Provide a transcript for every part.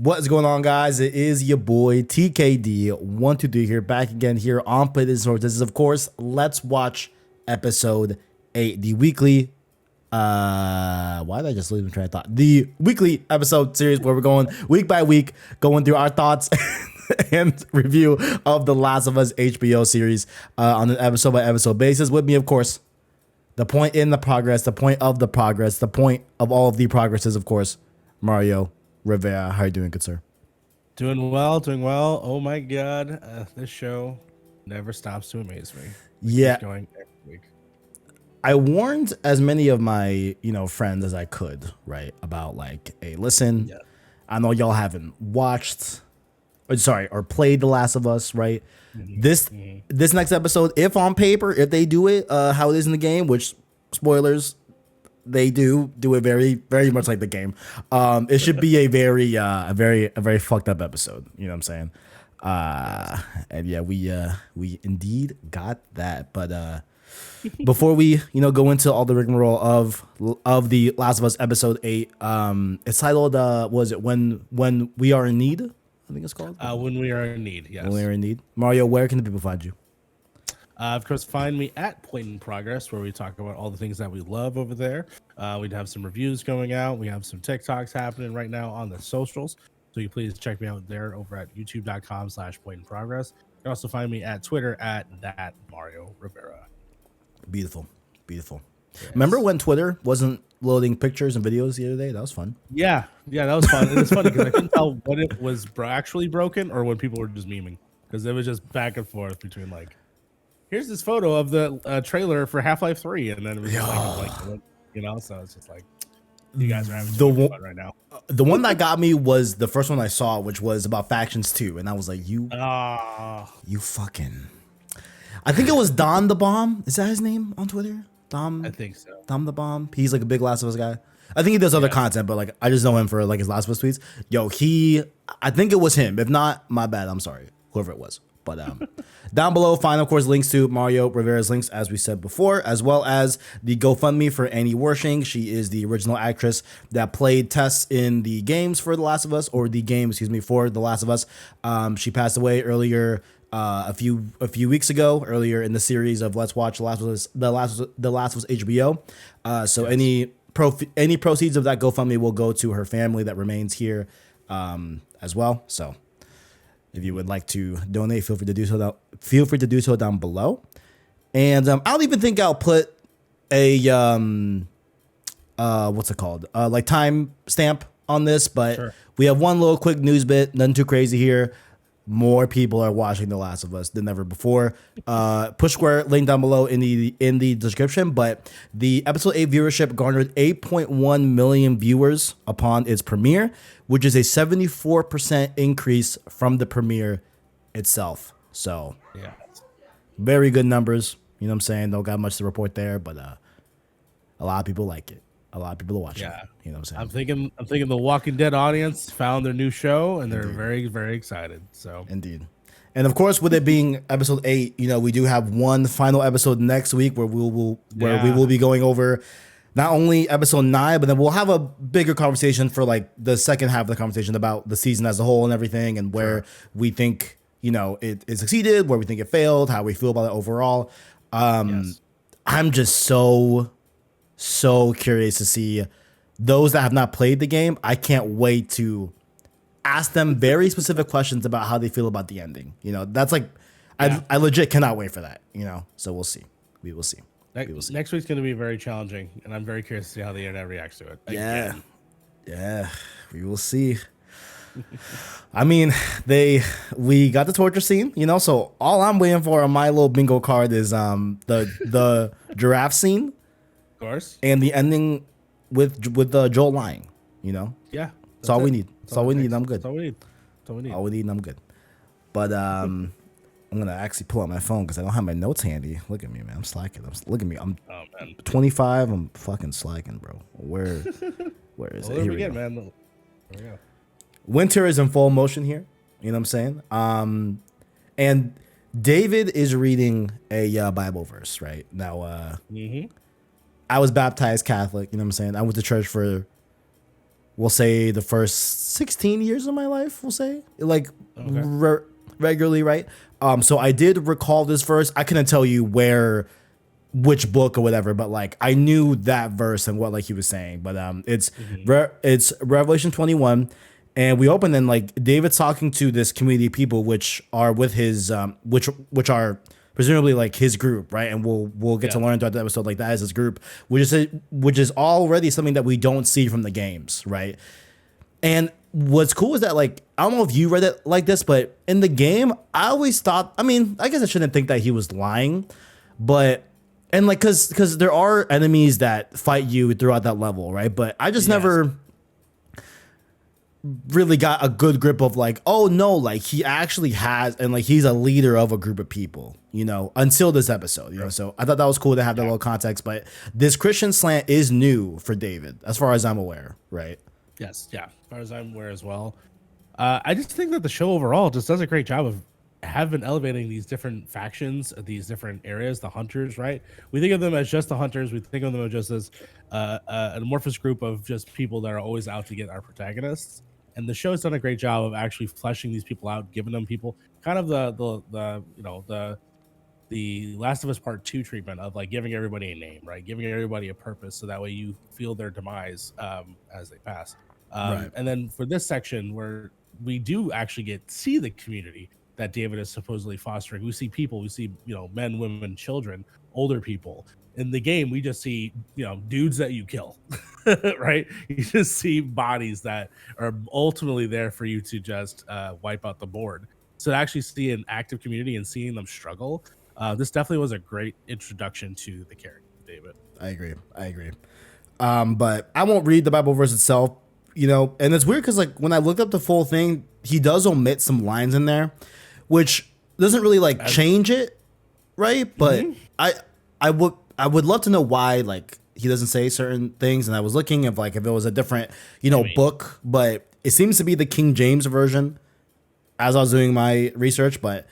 What is going on, guys? It is your boy TKD123 here, back again here on Play This Source. This is, of course, Let's Watch episode 8, the weekly. Why did I just lose my train of thought? The weekly episode series where we're going week by week, going through our thoughts and review of the Last of Us HBO series on an episode by episode basis. With me, of course, the point in the progress, the point of the progress, the point of all of the progresses, of course, Mario Rivera. How are you doing, good sir? Doing well, doing well. Oh my God, this show never stops to amaze me. Yeah, Going every week. I warned as many of my friends as I could, right, about like, hey, listen, I know y'all haven't watched, or played The Last of Us, right? This next episode, if on paper, if they do it how it is in the game, which spoilers, they do it very, very much like the game. It should be a very fucked up episode. You know what I'm saying? And yeah, we indeed got that. But before we go into all the rigmarole of the Last of Us episode 8, it's titled was it when we are in need? I think it's called When We Are in Need. Yes. When we are in need. Mario, where can the people find you? Of course, find me at Point in Progress, where we talk about all the things that we love over there. We have some reviews going out. We have some TikToks happening right now on the socials. So you please check me out there over at youtube.com/Point in Progress. You can also find me at Twitter at that Mario Rivera. Beautiful. Yes. Remember when Twitter wasn't loading pictures and videos the other day? That was fun. Yeah, that was fun. And it's funny because I couldn't tell when it was actually broken or when people were just memeing, because it was just back and forth between like, here's this photo of the trailer for Half-Life 3, and then it was just like, so it's just like, you guys are having fun right now. The one that got me was the first one I saw, which was about Factions 2, and I was like, you fucking. I think it was Don the Bomb. Is that his name on Twitter? Dom? I think so. Dom the Bomb. He's like a big Last of Us guy. I think he does other content, but like I just know him for like his Last of Us tweets. I think it was him. If not, my bad. I'm sorry, whoever it was. But down below, find, of course, links to Mario Rivera's links, as we said before, as well as the GoFundMe for Annie Wershing. She is the original actress that played Tess in the games for The Last of Us, or the game, for The Last of Us. She passed away earlier, a few weeks ago, earlier in the series of Let's Watch The Last of Us HBO. Any proceeds of that GoFundMe will go to her family that remains here, as well. So, if you would like to donate, feel free to do so down below. And I don't even think I'll put a what's it called? Like time stamp on this, but we have one little quick news bit, nothing too crazy here. More people are watching The Last of Us than ever before. Push square link down below in the description. But the episode 8 viewership garnered 8.1 million viewers upon its premiere, which is a 74% increase from the premiere itself. So yeah, very good numbers. You know what I'm saying? Don't got much to report there, but a lot of people like it. A lot of people are watching. Yeah, you know what I'm saying? I'm thinking the Walking Dead audience found their new show, and they're very, very excited. So indeed. And of course, with it being episode 8, we do have one final episode next week where we will be going over not only episode 9, but then we'll have a bigger conversation for like the second half of the conversation about the season as a whole and everything, and where we think it succeeded, where we think it failed, how we feel about it overall. I'm just so curious to see those that have not played the game. I can't wait to ask them very specific questions about how they feel about the ending. That's like, I legit cannot wait for that. So we'll see. We will see. Next week's going to be very challenging, and I'm very curious to see how the internet reacts to it. Yeah, we will see. I mean, we got the torture scene, so all I'm waiting for on my little bingo card is the giraffe scene. Of course. And the ending with Joel lying, Yeah. That's all we need. That's all we need. I'm good. That's all we need. And I'm good. But I'm gonna actually pull out my phone because I don't have my notes handy. Look at me, man. I'm slacking. Look at me. I'm 25. I'm fucking slacking, bro. Where is it? Here we go. Man. There we go. Winter is in full motion here. You know what I'm saying? And David is reading a Bible verse right now. I was baptized Catholic. You know what I'm saying? I went to church for we'll say the first 16 years of my life, we'll say, like Okay. regularly, right? So I did recall this verse. I couldn't tell you which book or whatever, but like I knew that verse and what like he was saying. But Hmm. it's Revelation 21, and we open and like David's talking to this community of people which are with his which are presumably like his group, right? And we'll get to Yeah. learn throughout the episode like that is his group, which is already something that we don't see from the games, right? And what's cool is that like I don't know if you read it like this, but in the game, I always thought. I mean, I guess I shouldn't think that he was lying, but and like because there are enemies that fight you throughout that level, right? But I just Yes. never really got a good grip of like, oh no, like he actually has and like he's a leader of a group of people, until this episode, True. So I thought that was cool to have that Yeah. little context. But this Christian slant is new for David, as far as I'm aware, right? Yes. Yeah. As far as I'm aware as well. I just think that the show overall just does a great job of having elevating these different factions, these different areas, the hunters, right? We think of them as just the hunters. We think of them as just as an amorphous group of just people that are always out to get our protagonists. And the show's done a great job of actually fleshing these people out, giving them people kind of the Last of Us Part Two treatment of like giving everybody a name, right? Giving everybody a purpose, so that way you feel their demise as they pass. Right. And then for this section where we do actually get see the community that David is supposedly fostering, we see people, we see men, women, children, older people. In the game, we just see dudes that you kill, right? You just see bodies that are ultimately there for you to just wipe out the board. So to actually see an active community and seeing them struggle, this definitely was a great introduction to the character, David. I agree. I agree. But I won't read the Bible verse itself, and it's weird because like when I looked up the full thing, he does omit some lines in there, which doesn't really like As, change it, right? But Mhm. I would love to know why like he doesn't say certain things, and I was looking if like if it was a different I mean, book, but it seems to be the King James version as I was doing my research, but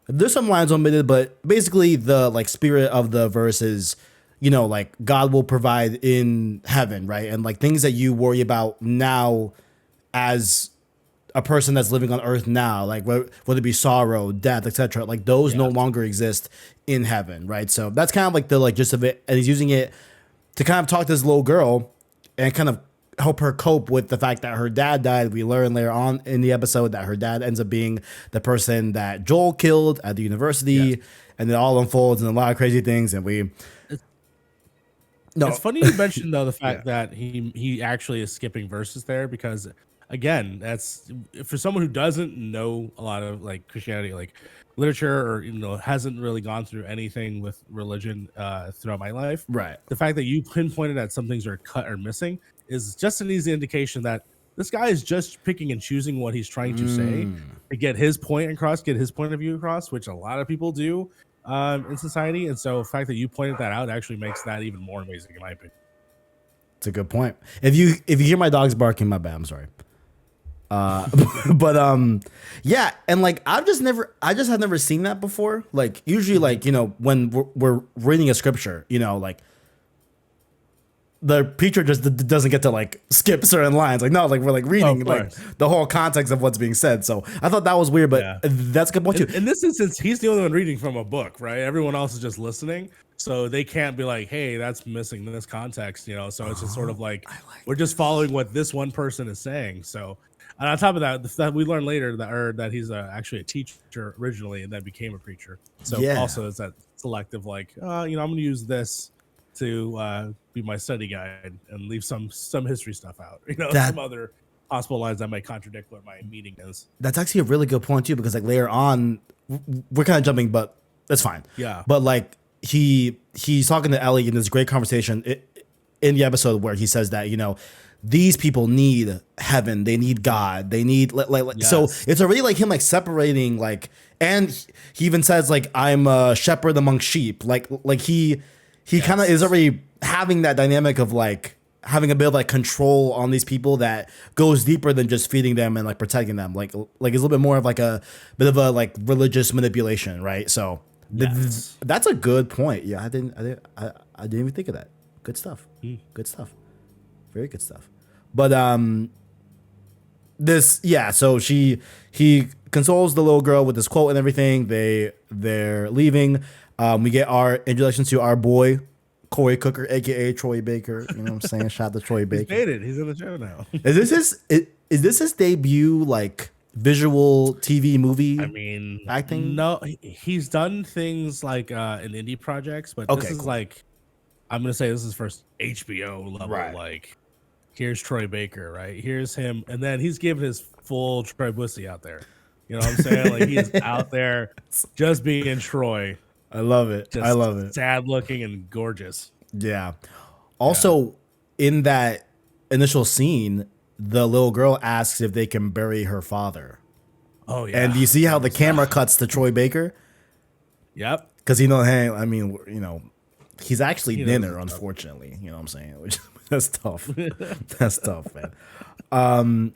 there's some lines omitted, but basically the like spirit of the verse is, like God will provide in heaven, right? And like things that you worry about now as a person that's living on earth now, like whether it be sorrow, death, etc., like those no yeah, longer exist in heaven, right? So that's kind of like the like gist of it, and he's using it to kind of talk to this little girl and kind of help her cope with the fact that her dad died. We learn later on in the episode that her dad ends up being the person that Joel killed at the yes. university, and it all unfolds and a lot of crazy things. And we It's, it's no, funny you mentioned though the yeah, fact that he actually is skipping verses there because again, that's for someone who doesn't know a lot of like Christianity, like literature, or hasn't really gone through anything with religion throughout my life. right. The fact that you pinpointed that some things are cut or missing is just an easy indication that this guy is just picking and choosing what he's trying to say to get his point across, get his point of view across, which a lot of people do in society. And so the fact that you pointed that out actually makes that even more amazing in my opinion. It's a good point. If you hear my dogs barking, my bad. I'm sorry. Uh, but yeah, and like I just have never seen that before. Like usually, like when we're reading a scripture, like the preacher just doesn't get to like skip certain lines. Like no, like we're like Oh, reading of like course. the whole context of what's being said. So I thought that was weird, but Yeah. that's a good point too. In this instance, he's the only one reading from a book, right? Everyone else is just listening. So they can't be like, hey, that's missing this context, So it's just sort of like we're just following what this one person is saying. So, and on top of that, that we learn later that he's actually a teacher originally and then became a preacher. So Yeah, also it's that selective, like, I'm going to use this to be my study guide and leave some history stuff out, some that other possible lines that might contradict what my meaning is. that's actually a really good point too, because like later on, we're kind of jumping, but that's fine. Yeah. But like he's talking to Ellie in this great conversation in the episode where he says that these people need heaven, they need God, they need so Yes. it's already like him like separating like, and he even says like I'm a shepherd among sheep, like he kind of is Yes. already having that dynamic of like having a bit of like control on these people that goes deeper than just feeding them and like protecting them, like it's a little bit more of like a bit of a like religious manipulation, right? So Yes. that's a good point. Yeah, I didn't even think of that. Good stuff. Mm. Good stuff. Very good stuff. But So he consoles the little girl with this quote and everything. They're leaving. We get our introduction to our boy Corey Cooker, aka Troy Baker. You know what I'm saying? Shout out to Troy Baker. He's made it. He's in the show now. Is this his debut like visual TV movie? I mean, acting. No, he's done things like in indie projects, but this is like, I'm gonna say this is his first HBO level. Right. Like, here's Troy Baker, right? Here's him, and then he's giving his full Troy Bussy out there. You know what I'm saying? Like, he is out there just being Troy. I love it. I love it. Sad looking and gorgeous. Yeah. Also, in that initial scene, the little girl asks if they can bury her father. Oh yeah. And you see how the camera cuts to Troy Baker? Yep. Because he's actually thinner, unfortunately. You know what I'm saying? Which that's tough. That's tough, man.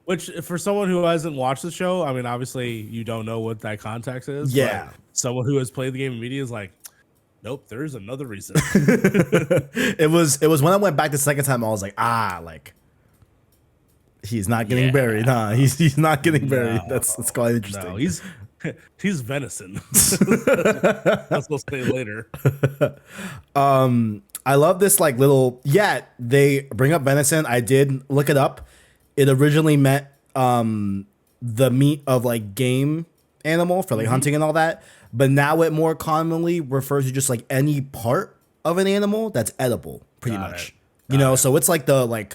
Which, for someone who hasn't watched the show, I mean, obviously you don't know what that context is. Yeah. But someone who has played the game in media is like, nope, there's another reason. It was when I went back the second time, I was like, he's not getting buried, huh? He's not getting buried. That's quite interesting. No, he's venison. That's we'll say later. I love this like little they bring up venison. I did look it up. It originally meant the meat of like game animal for like hunting and all that, but now it more commonly refers to just like any part of an animal that's edible, pretty much. You know, so it's like the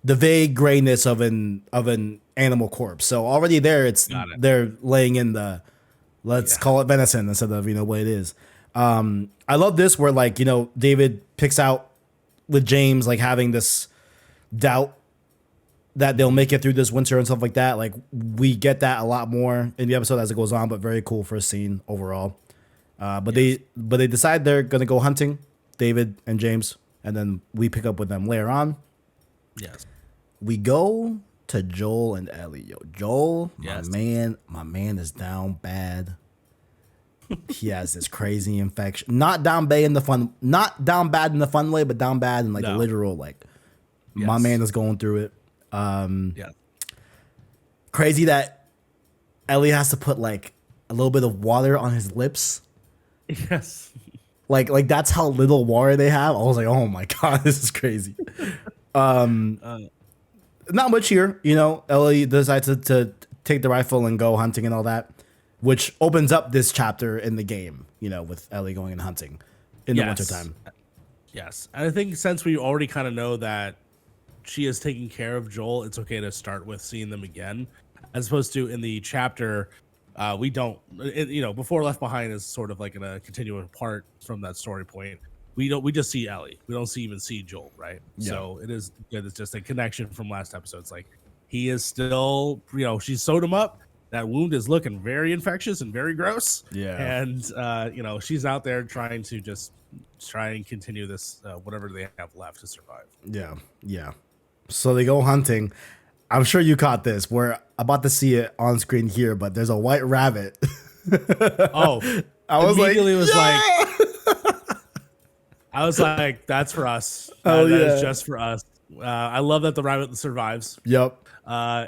vague grayness of an animal corpse. So already there, they're laying in the let's call it venison instead of what it is. I love this where like David picks out with James like having this doubt that they'll make it through this winter and stuff like that. Like we get that a lot more in the episode as it goes on, but very cool for a scene overall. But they decide they're gonna go hunting, David and James, and then we pick up with them later on. Yes. We go to Joel and Ellie. Yo, Joel, my man is down bad. He has this crazy infection. Not down bad in the fun way, but down bad in like the literal like. Yes. My man is going through it. Crazy that Ellie has to put like a little bit of water on his lips. Yes. Like that's how little water they have. I was like, oh my god, this is crazy. Not much here, Ellie decides to take the rifle and go hunting and all that, which opens up this chapter in the game, with Ellie going and hunting in the wintertime. Yes. And I think since we already kind of know that she is taking care of Joel, it's okay to start with seeing them again, as opposed to in the chapter, we don't, before Left Behind is sort of like in a continuing part from that story point. We just see Ellie. We don't even see Joel, right? Yeah. So it's just a connection from last episode. It's like he is still, she sewed him up. That wound is looking very infectious and very gross. Yeah. And she's out there trying and continue this whatever they have left to survive. Yeah. Yeah. So they go hunting. I'm sure you caught this. We're about to see it on screen here, but there's a white rabbit. Oh, I was like, that's for us. That is just for us. I love that the rabbit survives. Yep.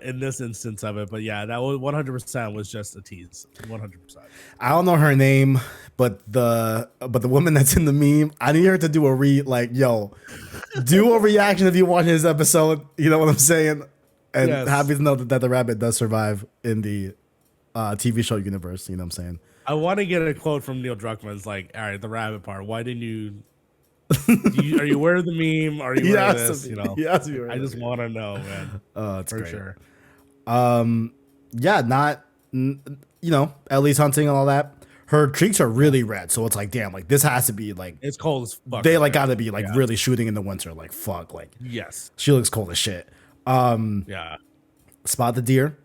In this instance of it, but yeah, that was 100% was just a tease. 100%. I don't know her name, but the woman that's in the meme, I need her to do do a reaction if you watch this episode. You know what I'm saying? And happy to know that the rabbit does survive in the TV show universe. You know what I'm saying? I want to get a quote from Neil Druckmann. It's like, all right, the rabbit part. Why didn't you? Are you aware of the meme? Are you aware of this? I just want to know, man. Oh, it's for great. Sure. Ellie's hunting and all that. Her cheeks are really red, so it's like, damn, like this has to be like it's cold as fuck. They like got to be like really shooting in the winter, like fuck, like yes, she looks cold as shit. Spot the deer,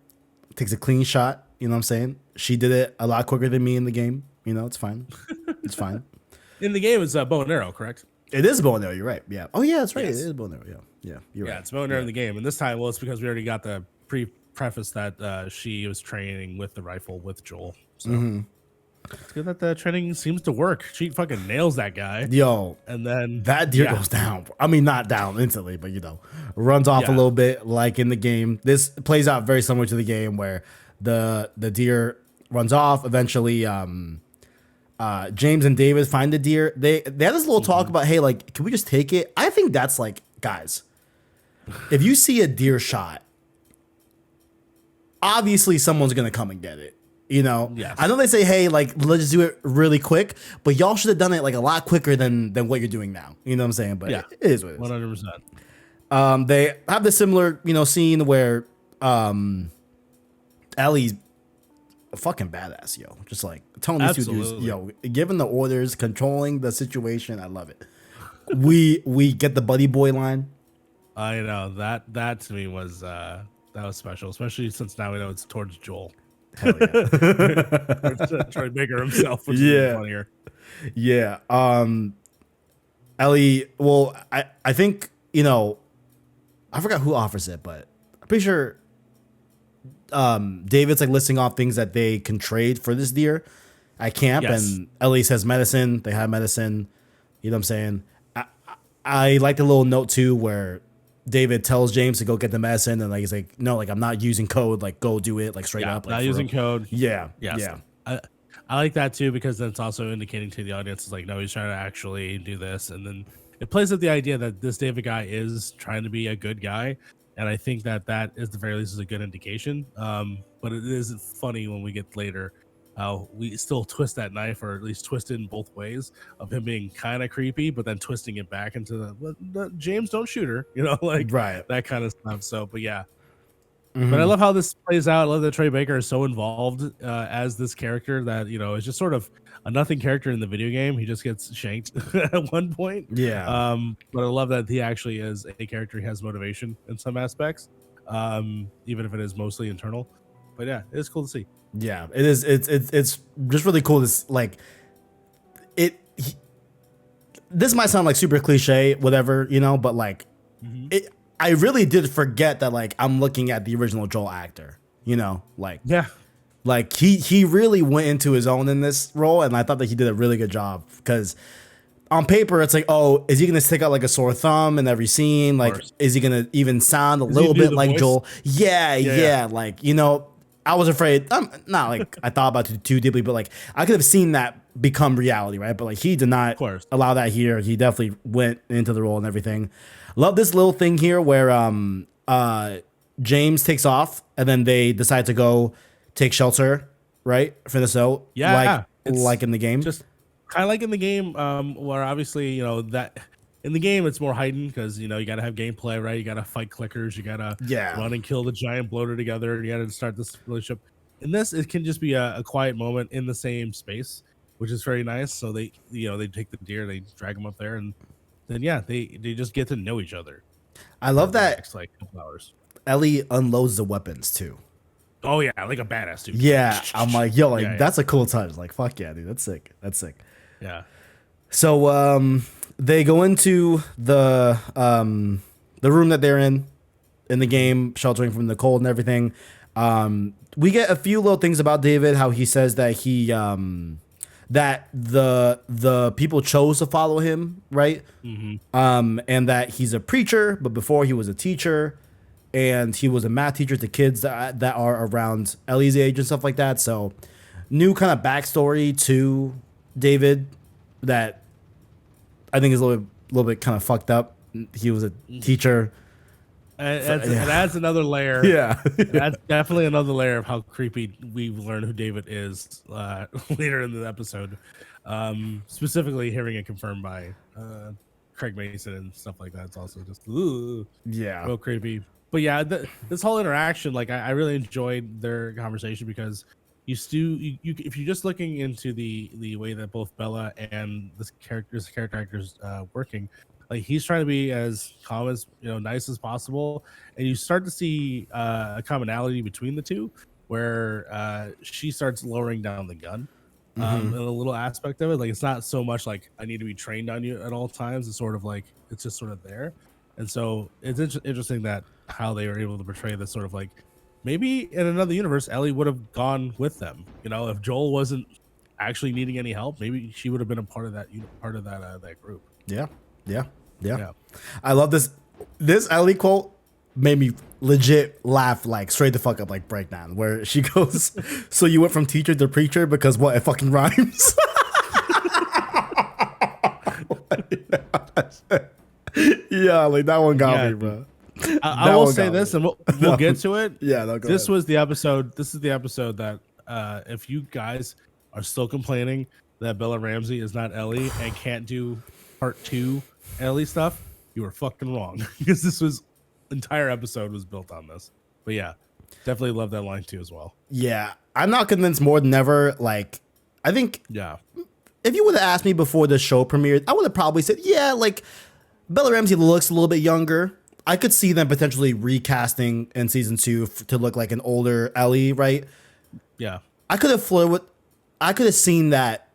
takes a clean shot. You know what I'm saying? She did it a lot quicker than me in the game. It's fine. It's fine. In the game, it's bow and arrow, correct? It is bow and arrow. You're right. Yeah. Oh yeah, that's right. Yes. It is bow and arrow. Yeah. You're right. It's bow and arrow in the game, and this time, it's because we already got the preface that she was training with the rifle with Joel. So. It's good that the training seems to work. She fucking nails that guy. Yo, And then that deer goes down. I mean, not down instantly, but runs off a little bit like in the game. This plays out very similar to the game where the deer runs off. Eventually, James and David find the deer. They had this little talk about, hey, like, can we just take it? I think that's like, guys, if you see a deer shot, obviously someone's gonna come and get it. Yes. I know they say, hey, like, let's just do it really quick, but y'all should have done it like a lot quicker than what you're doing now. You know what I'm saying? But it is what it is. 100%. They have this similar, scene where Ellie's a fucking badass, yo. Just like telling these two dudes, yo, giving the orders, controlling the situation. I love it. We get the buddy boy line. I know that to me was that was special, especially since now we know it's towards Joel. Hell yeah. Troy Baker himself, which is funnier. Yeah. Ellie, well, I think, I forgot who offers it, but I'm pretty sure David's like listing off things that they can trade for this deer at camp, and Ellie says medicine. They have medicine. You know what I'm saying? I like the little note too where David tells James to go get the medicine, and like he's like, no, like I'm not using code, like go do it, like straight up, like not using code. Yeah, yes. Yeah. I like that too, because then it's also indicating to the audience is like, no, he's trying to actually do this, and then it plays with the idea that this David guy is trying to be a good guy, and I think that is the very least is a good indication. But it is funny when we get later how we still twist that knife, or at least twist it in both ways, of him being kind of creepy, but then twisting it back into the James, don't shoot her, like right, that kind of stuff. So, but yeah. But I love how this plays out. I love that Troy Baker is so involved as this character that, is just sort of a nothing character in the video game. He just gets shanked at one point. Yeah. But I love that he actually is a character. He has motivation in some aspects, even if it is mostly internal. But yeah, it's cool to see. Yeah, it is. It's just really cool. This this might sound like super cliche, whatever, but like I really did forget that like I'm looking at the original Joel actor, like like he really went into his own in this role, and I thought that he did a really good job, because on paper it's like, oh, is he gonna stick out like a sore thumb in every scene? Like, is he gonna even sound a little bit like voice? Joel? Yeah, like I was afraid. I'm not like I thought about it too deeply, but like I could have seen that become reality, right? But like he did not allow that here. He definitely went into the role and everything. Love this little thing here where James takes off, and then they decide to go take shelter, right, for the snow. Yeah, like in the game. Just kind of like in the game, where obviously that in the game it's more heightened, because you got to have gameplay, right? You got to fight clickers, you got to run and kill the giant bloater together. You got to start this relationship. In this, it can just be a quiet moment in the same space, which is very nice. So they they take the deer, they drag them up there, and then they just get to know each other. I love that. Next, like, couple hours. Ellie unloads the weapons too. Oh yeah, like a badass dude. Yeah, I'm like, yo, like that's a cool touch. Like, fuck yeah, dude, that's sick. That's sick. Yeah. So they go into the room that they're in the game, sheltering from the cold and everything. We get a few little things about David, how he says that he that the people chose to follow him, right? And that he's a preacher, but before he was a teacher, and he was a math teacher to kids that are around Ellie's age and stuff like that. So new kind of backstory to David that I think is a little bit kind of fucked up. He was a teacher. It adds another layer. Yeah. That's definitely another layer of how creepy we learn who David is later in the episode. Specifically hearing it confirmed by Craig Mason and stuff like that. It's also just real creepy. But yeah, this whole interaction, like I really enjoyed their conversation, because you if you're just looking into the way that both Bella and this character actor's working, like he's trying to be as calm as nice as possible, and you start to see a commonality between the two, where she starts lowering down the gun. And a little aspect of it, like it's not so much like I need to be trained on you at all times. It's sort of like it's just sort of there, and so it's interesting that how they were able to portray this sort of like maybe in another universe Ellie would have gone with them. If Joel wasn't actually needing any help, maybe she would have been a part of that that group. Yeah. I love this. This Ellie quote made me legit laugh like straight the fuck up, like breakdown, where she goes, "So you went from teacher to preacher because what? It fucking rhymes." Yeah, like that one got me, bro. I will say this, and we'll get to it. Yeah, no, go this ahead. was the episode. This is the episode that if you guys are still complaining that Bella Ramsey is not Ellie and can't do part 2 Ellie stuff, you are fucking wrong, because this was entire episode was built on this. But yeah, definitely love that line too as well. Yeah, I'm not convinced more than ever. Like, I think if you would have asked me before the show premiered, I would have probably said, yeah, like Bella Ramsey looks a little bit younger. I could see them potentially recasting in season 2 to look like an older Ellie, right? Yeah, I could have seen that,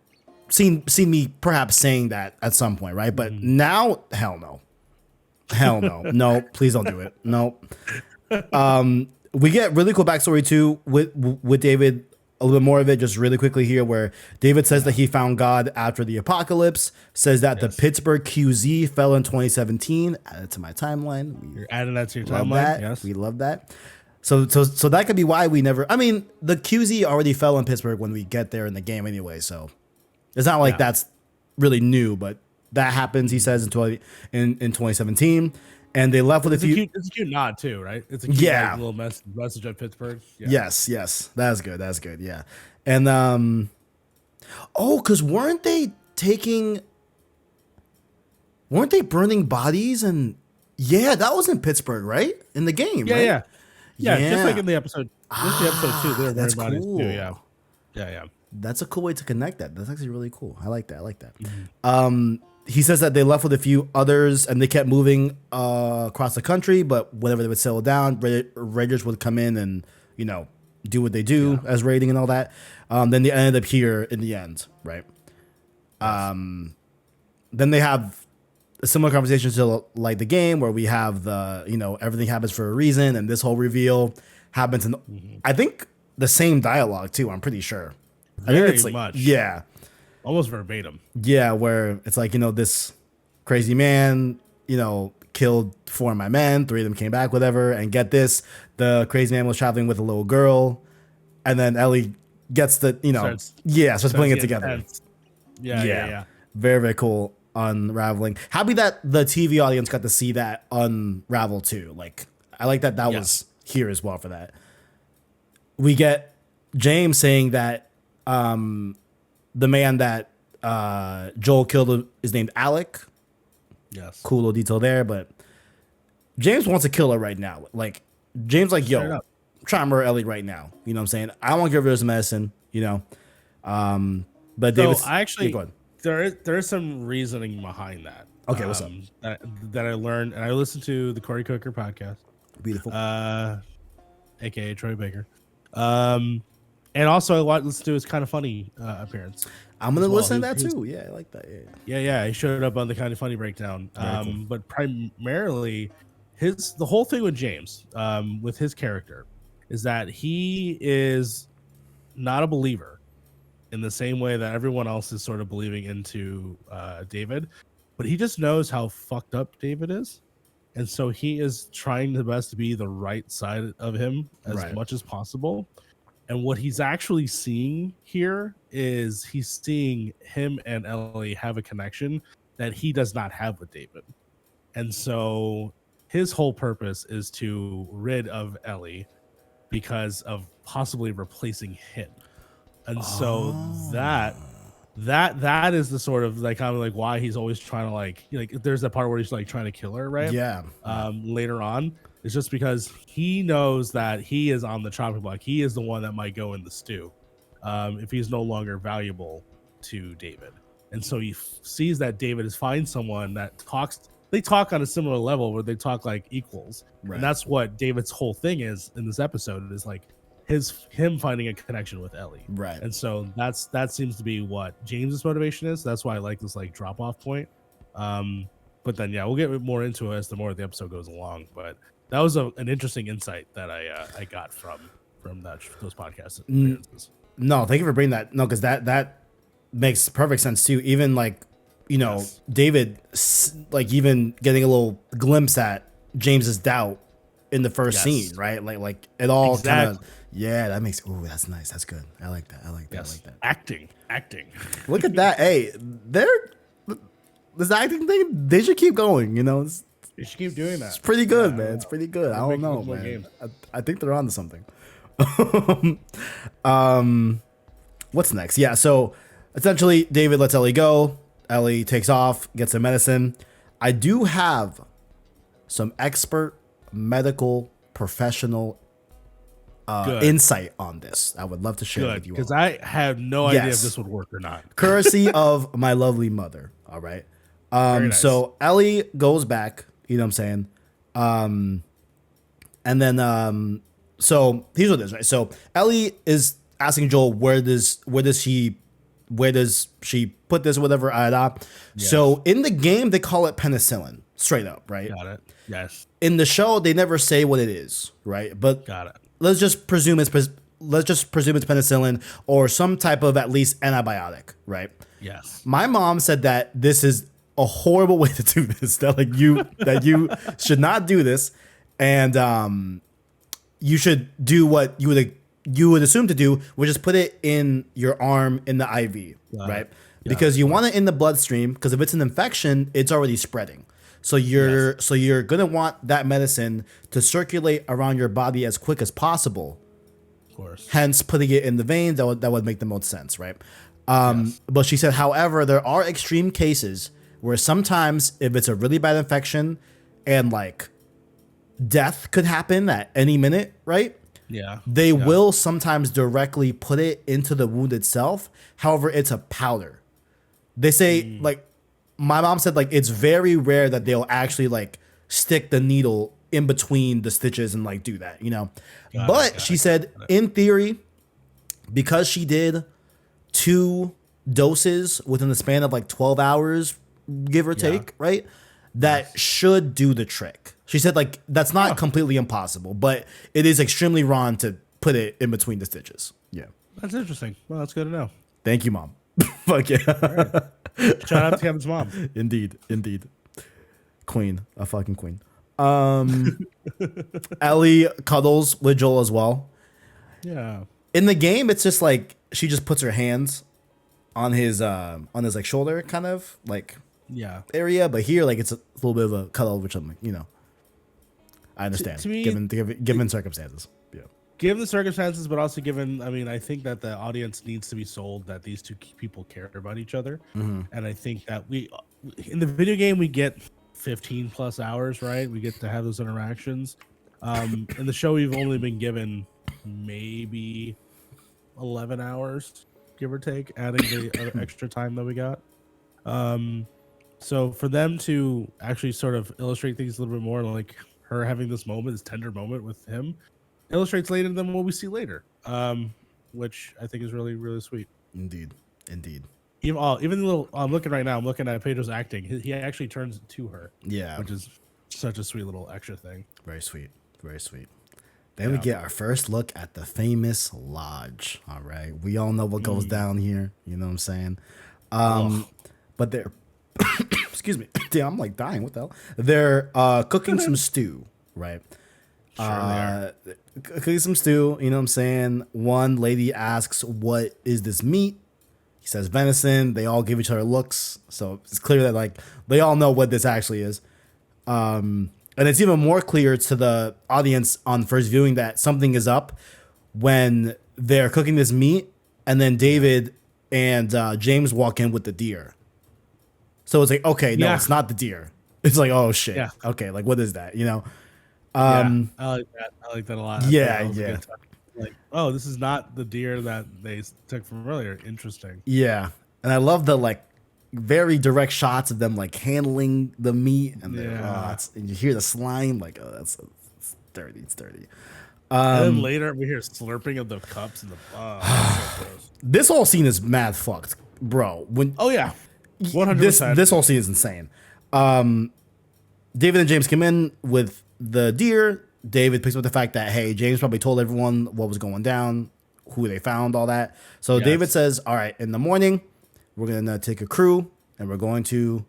seen me perhaps saying that at some point, right? But now, hell no. No, please don't do it. No. We get really cool backstory too with David. A little bit more of it, just really quickly here, where David says that he found God after the apocalypse. Says that the Pittsburgh QZ fell in 2017. Add it to my timeline. You're adding that to your love timeline. that. Yes, we love that. So that could be why we never. I mean, the QZ already fell in Pittsburgh when we get there in the game anyway. So it's not like that's really new, but that happens. He says in 2017. And they left with a few. It's a cute nod too, right? It's a cute like, little message at Pittsburgh. Yeah. Yes, that's good. Yeah, and because weren't they burning bodies? And yeah, that was in Pittsburgh, right? In the game, right? Yeah. Just like in the episode. Just the episode 2. They were burning bodies cool. too. Yeah. That's a cool way to connect that. That's actually really cool. I like that. Mm-hmm. He says that they left with a few others and they kept moving across the country, but whenever they would settle down, raiders would come in and, do what they do as raiding and all that. Then they ended up here in the end, right? Then they have a similar conversation to like the game where we have the, everything happens for a reason, and this whole reveal happens in, I think, the same dialogue too, I'm pretty sure. Very I think it's like, much. Yeah. Almost verbatim. Yeah, where it's like, this crazy man, killed 4 of my men, 3 of them came back, whatever. And get this, the crazy man was traveling with a little girl. And then Ellie gets the, starts putting it together. Tense. Yeah. Very, very cool unraveling. Happy that the TV audience got to see that unravel too. Like, I like that was here as well for that. We get James saying that the man that Joel killed is named Alec. Yes. Cool little detail there, but James wants to kill her right now. Like, James like, yo, try to murder Ellie right now. You know what I'm saying? I don't want to give her this medicine, But David, I actually, there is some reasoning behind that. Okay, what's up? That I learned, and I listened to the Corey Cooker podcast. Beautiful. AKA Troy Baker. And also I listened to his Kind of Funny appearance. I'm gonna listen to that too. Yeah, I like that. Yeah. He showed up on the Kind of Funny breakdown. Cool. But primarily, the whole thing with James, with his character, is that he is not a believer in the same way that everyone else is sort of believing into David, but he just knows how fucked up David is, and so he is trying the best to be the right side of him as much as possible. And what he's actually seeing here is he's seeing him and Ellie have a connection that he does not have with David. And so his whole purpose is to rid of Ellie because of possibly replacing him. And so that is the sort of like kind of like why he's always trying to like there's that part where he's like trying to kill her, right? Yeah. Later on. It's just because he knows that he is on the chopping block. He is the one that might go in the stew if he's no longer valuable to David. And so he sees that David is find someone that they talk on a similar level where they talk like equals. Right. And that's what David's whole thing is in this episode, is like him finding a connection with Ellie. Right. And so that seems to be what James's motivation is. That's why I like this like drop off point. But then, we'll get more into it as the more the episode goes along. But that was an interesting insight that I got from those podcast experiences. No, thank you for bringing that. No, because that makes perfect sense too. Even like, Yes. David, like even getting a little glimpse at James's doubt in the first Yes. scene, right? Like it all kind of, Exactly. yeah, that makes, ooh, that's nice. That's good. I like that. I like that. I Yes. like that. Acting. Look at that. Hey, this acting thing, they should keep going, You should keep doing that. It's pretty good, man. It's pretty good. I don't making know, more man. games. I think they're on to something. What's next? Yeah, so essentially, David lets Ellie go. Ellie takes off, gets her medicine. I do have some expert medical professional Good. insight on this. I would love to share it Good. with you Because all. I have no idea if Yes. this would work or not. Courtesy of my lovely mother. All right. Very nice. So Ellie goes back. You know what I'm saying? And then so here's what it is, right? So Ellie is asking Joel where does she put this or whatever. So in the game they call it penicillin, straight up, right? Got it. Yes. In the show they never say what it is, right? But Got it. let's just presume it's penicillin or some type of at least antibiotic, right? Yes. My mom said that this is a horrible way to do this. That you should not do this, and you should do what you would assume to do, which is put it in your arm in the IV, right? Because you want it in the bloodstream. Because if it's an infection, it's already spreading. So you're gonna want that medicine to circulate around your body as quick as possible. Of course. Hence, putting it in the veins that would make the most sense, right? But she said, however, there are extreme cases where sometimes if it's a really bad infection and like death could happen at any minute, right? Yeah. They will sometimes directly put it into the wound itself. However, it's a powder. They say like my mom said like it's very rare that they'll actually like stick the needle in between the stitches and like do that, But she said in theory, because she did 2 doses within the span of like 12 hours, give or take, right? That should do the trick. She said like that's not completely impossible, but it is extremely wrong to put it in between the stitches. Yeah. That's interesting. Well, that's good to know. Thank you, Mom. Fuck yeah. Shout out to Kevin's mom. Indeed. Queen. A fucking queen. Ellie cuddles with Joel as well. Yeah. In the game, it's just like she just puts her hands on his like shoulder kind of like area, but here like it's a little bit of a cuddle, which I'm like, I understand To me, given circumstances. Yeah. Given the circumstances, but also given, I think that the audience needs to be sold that these two people care about each other. And I think that in the video game, we get 15 plus hours, right? We get to have those interactions. In the show, we've only been given maybe 11 hours, give or take, adding the other extra time that we got. So for them to actually sort of illustrate things a little bit more, like her having this tender moment with him, illustrates later than what we see later, which I think is really, really sweet. Indeed. Even the little, I'm looking right now, I'm looking at Pedro's acting. He actually turns to her. Yeah. Which is such a sweet little extra thing. Very sweet. Then we get our first look at the famous lodge. All right. We all know what goes down here. You know what I'm saying? But they're, excuse me. Damn, I'm like dying. What the hell? They're cooking some stew, right? Sure Cooking some stew. You know what I'm saying? One lady asks, "What is this meat?" He says venison. They all give each other looks. So it's clear that like they all know what this actually is. And it's even more clear to the audience on first viewing that something is up when they're cooking this meat and then David and James walk in with the deer. So it's like, okay, no, it's not the deer. It's like, oh shit. Yeah. Okay, like what is that? I like that. I like that a lot. Yeah. Like, oh, this is not the deer that they took from earlier. Interesting. Yeah. And I love the like very direct shots of them like handling the meat and and you hear the slime, like, oh, it's dirty. It's dirty. And then later we hear slurping of the cups and the so gross. This whole scene is mad fucked, bro. 100%. This whole scene is insane. David and James come in with the deer. David picks up the fact that, hey, James probably told everyone what was going down, who they found, all that. So David says, all right, in the morning, we're gonna take a crew and we're going to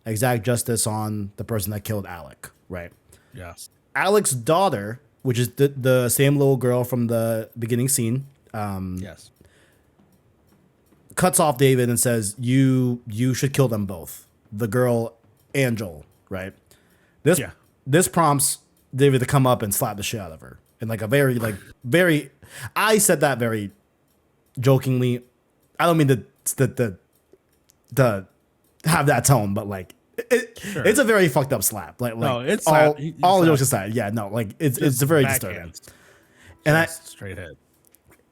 exact justice on the person that killed Alec, right? Yes. Alec's daughter, which is the same little girl from the beginning scene, Yes. cuts off David and says, "You should kill them both, the girl and Joel." Right? This prompts David to come up and slap the shit out of her in like a very. I said that very jokingly. I don't mean to have that tone, but like it's a very fucked up slap. Like no, it's all jokes aside. Yeah, no, like it's a very disturbing. And I straight head.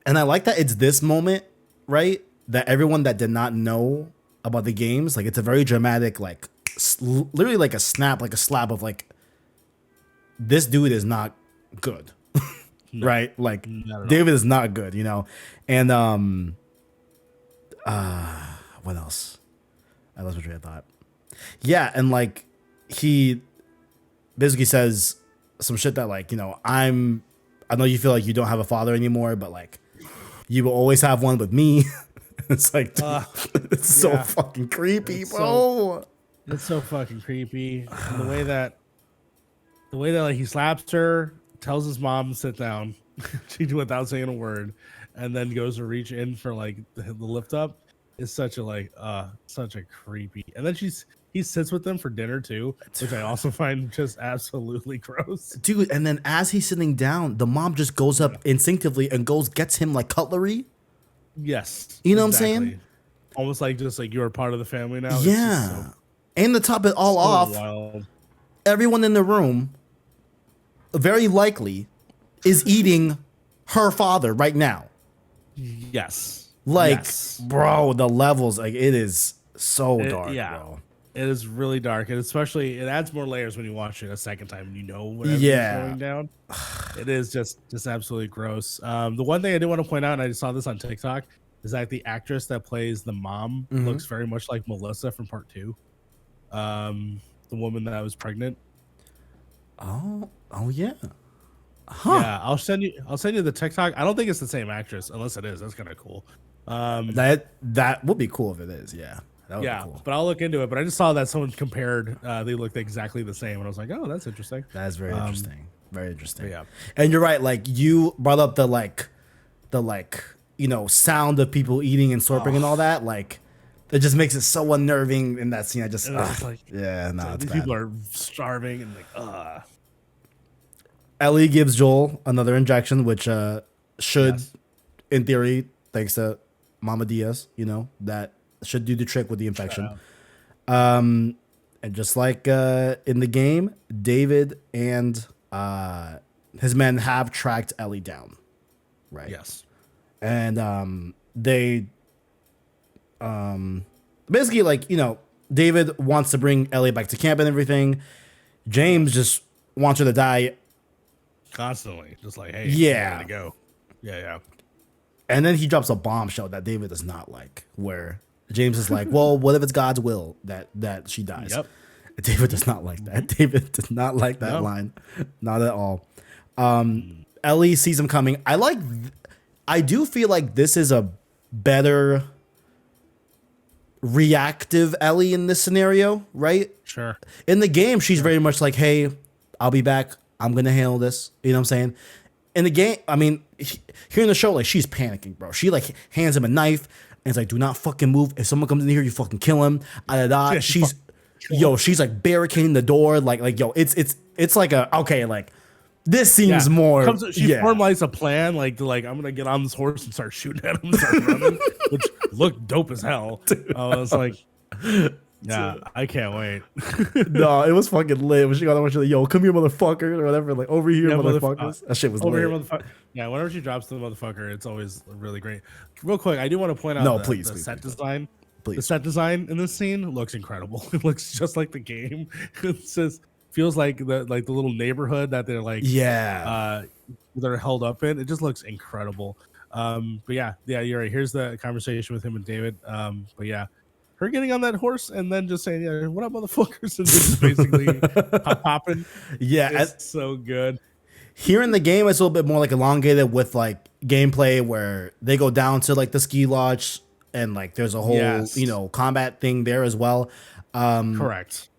And I like that it's this moment, right? That everyone that did not know about the games, like it's a very dramatic, like literally like a snap, like a slap of like, this dude is not good, right? Like David is not good, you know? And what else? I lost my train of thought. Yeah, and like he basically says some shit that like, you know, I know you feel like you don't have a father anymore, but like you will always have one with me. It's like, dude, it's so fucking creepy, bro. It's so fucking creepy. And the way that like he slaps her, tells his mom to sit down, she without saying a word, and then goes to reach in for like the lift up is such a creepy. And then he sits with them for dinner too, which I also find just absolutely gross. Dude, and then as he's sitting down, the mom just goes up instinctively and gets him like cutlery. Yes. You know what I'm saying? Almost like just like you're a part of the family now. Yeah. And to top it all off, wild. Everyone in the room very likely is eating her father right now. Yes. Like, bro, the levels, like it is so dark, bro. It is really dark, and especially it adds more layers when you watch it a second time and you know whatever's going down. It is just absolutely gross. The one thing I did want to point out, and I just saw this on TikTok, is that the actress that plays the mom looks very much like Melissa from Part 2. The woman that was pregnant. Oh yeah. Huh. Yeah, I'll send you the TikTok. I don't think it's the same actress, unless it is. That's kind of cool. That would be cool if it is. Yeah. That would be cool. But I'll look into it. But I just saw that someone compared. They looked exactly the same, and I was like, oh, that's interesting. That's very interesting. Very interesting. Yeah. And you're right. Like you brought up the you know, sound of people eating and slurping and all that. Like it just makes it so unnerving in that scene. I just these people are starving and like Ellie gives Joel another injection, which should, in theory, thanks to Mama Diaz, you know, that should do the trick with the infection. And just like in the game, David and his men have tracked Ellie down, right? Yes. And they basically, like, you know, David wants to bring Ellie back to camp and everything. James just wants her to die constantly, just like, hey, yeah, to go, yeah. And then he drops a bombshell that David does not like, where James is like, well, what if it's God's will that she dies? Yep. David does not like that. David does not like that line, not at all. Ellie sees him coming. I do feel like this is a better reactive Ellie in this scenario, right? Sure. In the game, she's very much like, hey, I'll be back. I'm going to handle this. You know what I'm saying? In the game, I mean, here in the show, like, she's panicking, bro. She, like, hands him a knife and it's like, do not fucking move. If someone comes in here, you fucking kill him. She's like barricading the door. Like, yo, it's like okay, like, this seems more. She formalized a plan, like, I'm gonna get on this horse and start shooting at him, and start running, which looked dope as hell. I was like, yeah, I can't wait. No, it was fucking lit. When she got on, she's like, yo, come here, motherfucker, or whatever. Like, over here, motherfuckers. That shit was over lit. Here, motherfucker. Yeah, whenever she drops the motherfucker, it's always really great. Real quick, I do want to point out the set design. Please. The set design in this scene looks incredible. It looks just like the game. It's just feels like the little neighborhood that they're like they're held up in. It just looks incredible. But yeah, you're right. Here's the conversation with him and David. But yeah, her getting on that horse and then just saying, yeah, what up, motherfuckers? And just basically popping. Yeah, it's so good. Here in the game, it's a little bit more like elongated with like gameplay where they go down to like the ski lodge and like there's a whole Yes. combat thing there as well. Correct.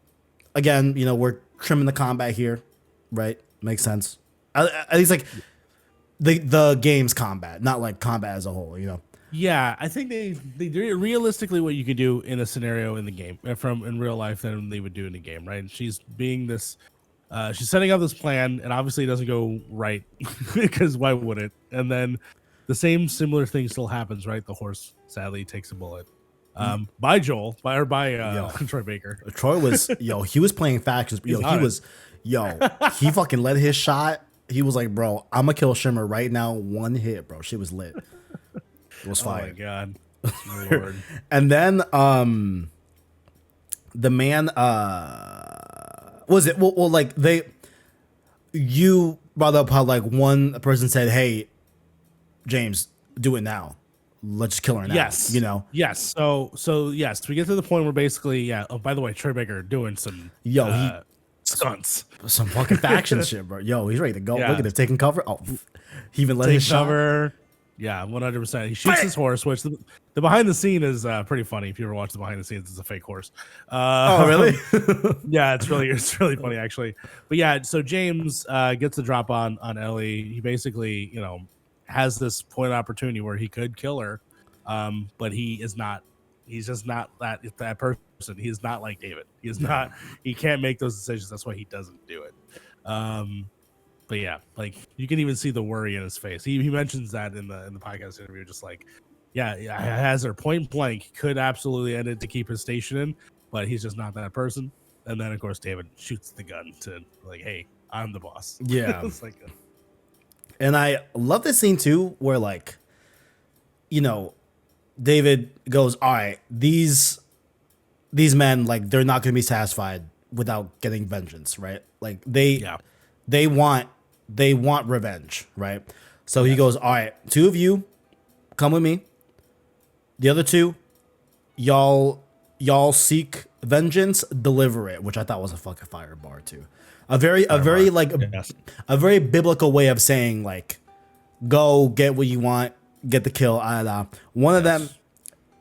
Again, we're trimming the combat here, right? Makes sense. At least like the game's combat, not like combat as a whole. Yeah, I think they do realistically what you could do in a scenario in the game from in real life than they would do in the game, right? And she's being this, she's setting up this plan, and obviously it doesn't go right because why would it? And then the similar thing still happens, right? The horse sadly takes a bullet. By Joel, by Troy Baker. Troy was he was playing factions. He fucking led his shot. He was like, bro, I'm gonna kill Shimmer right now. One hit, bro. She was lit. It was fire. Oh my god. Lord. And then the man was it well like you brought up how like one person said, hey, James, do it now. Let's just kill her now. Yes. Yes. So yes, we get to the point where basically, oh, by the way, Troy Baker doing some stunts. Some fucking faction shit, bro. He's ready to go. Yeah. Look at him taking cover. Oh, he even let his cover. Yeah, 100%. He shoots his horse, which the behind the scene is pretty funny. If you ever watch the behind the scenes, it's a fake horse. Oh, really? Yeah, it's really funny actually. But yeah, so James gets the drop on Ellie. He basically, has this point of opportunity where he could kill her, but he is not. He's just not that person. He's not like David. He's not. He can't make those decisions. That's why he doesn't do it. But yeah, like you can even see the worry in his face. He mentions that in the podcast interview, just like, has her point blank, could absolutely end it to keep his station in, but he's just not that person. And then of course David shoots the gun to like, hey, I'm the boss. Yeah. It's like, and I love this scene too, where like, David goes, all right, these men, like, they're not going to be satisfied without getting vengeance, right? Like they want revenge, right? So he goes, all right, 2 of you come with me. The other 2, y'all seek vengeance, deliver it, which I thought was a fucking fire bar too. A very biblical way of saying like, go get what you want, get the kill. One of them.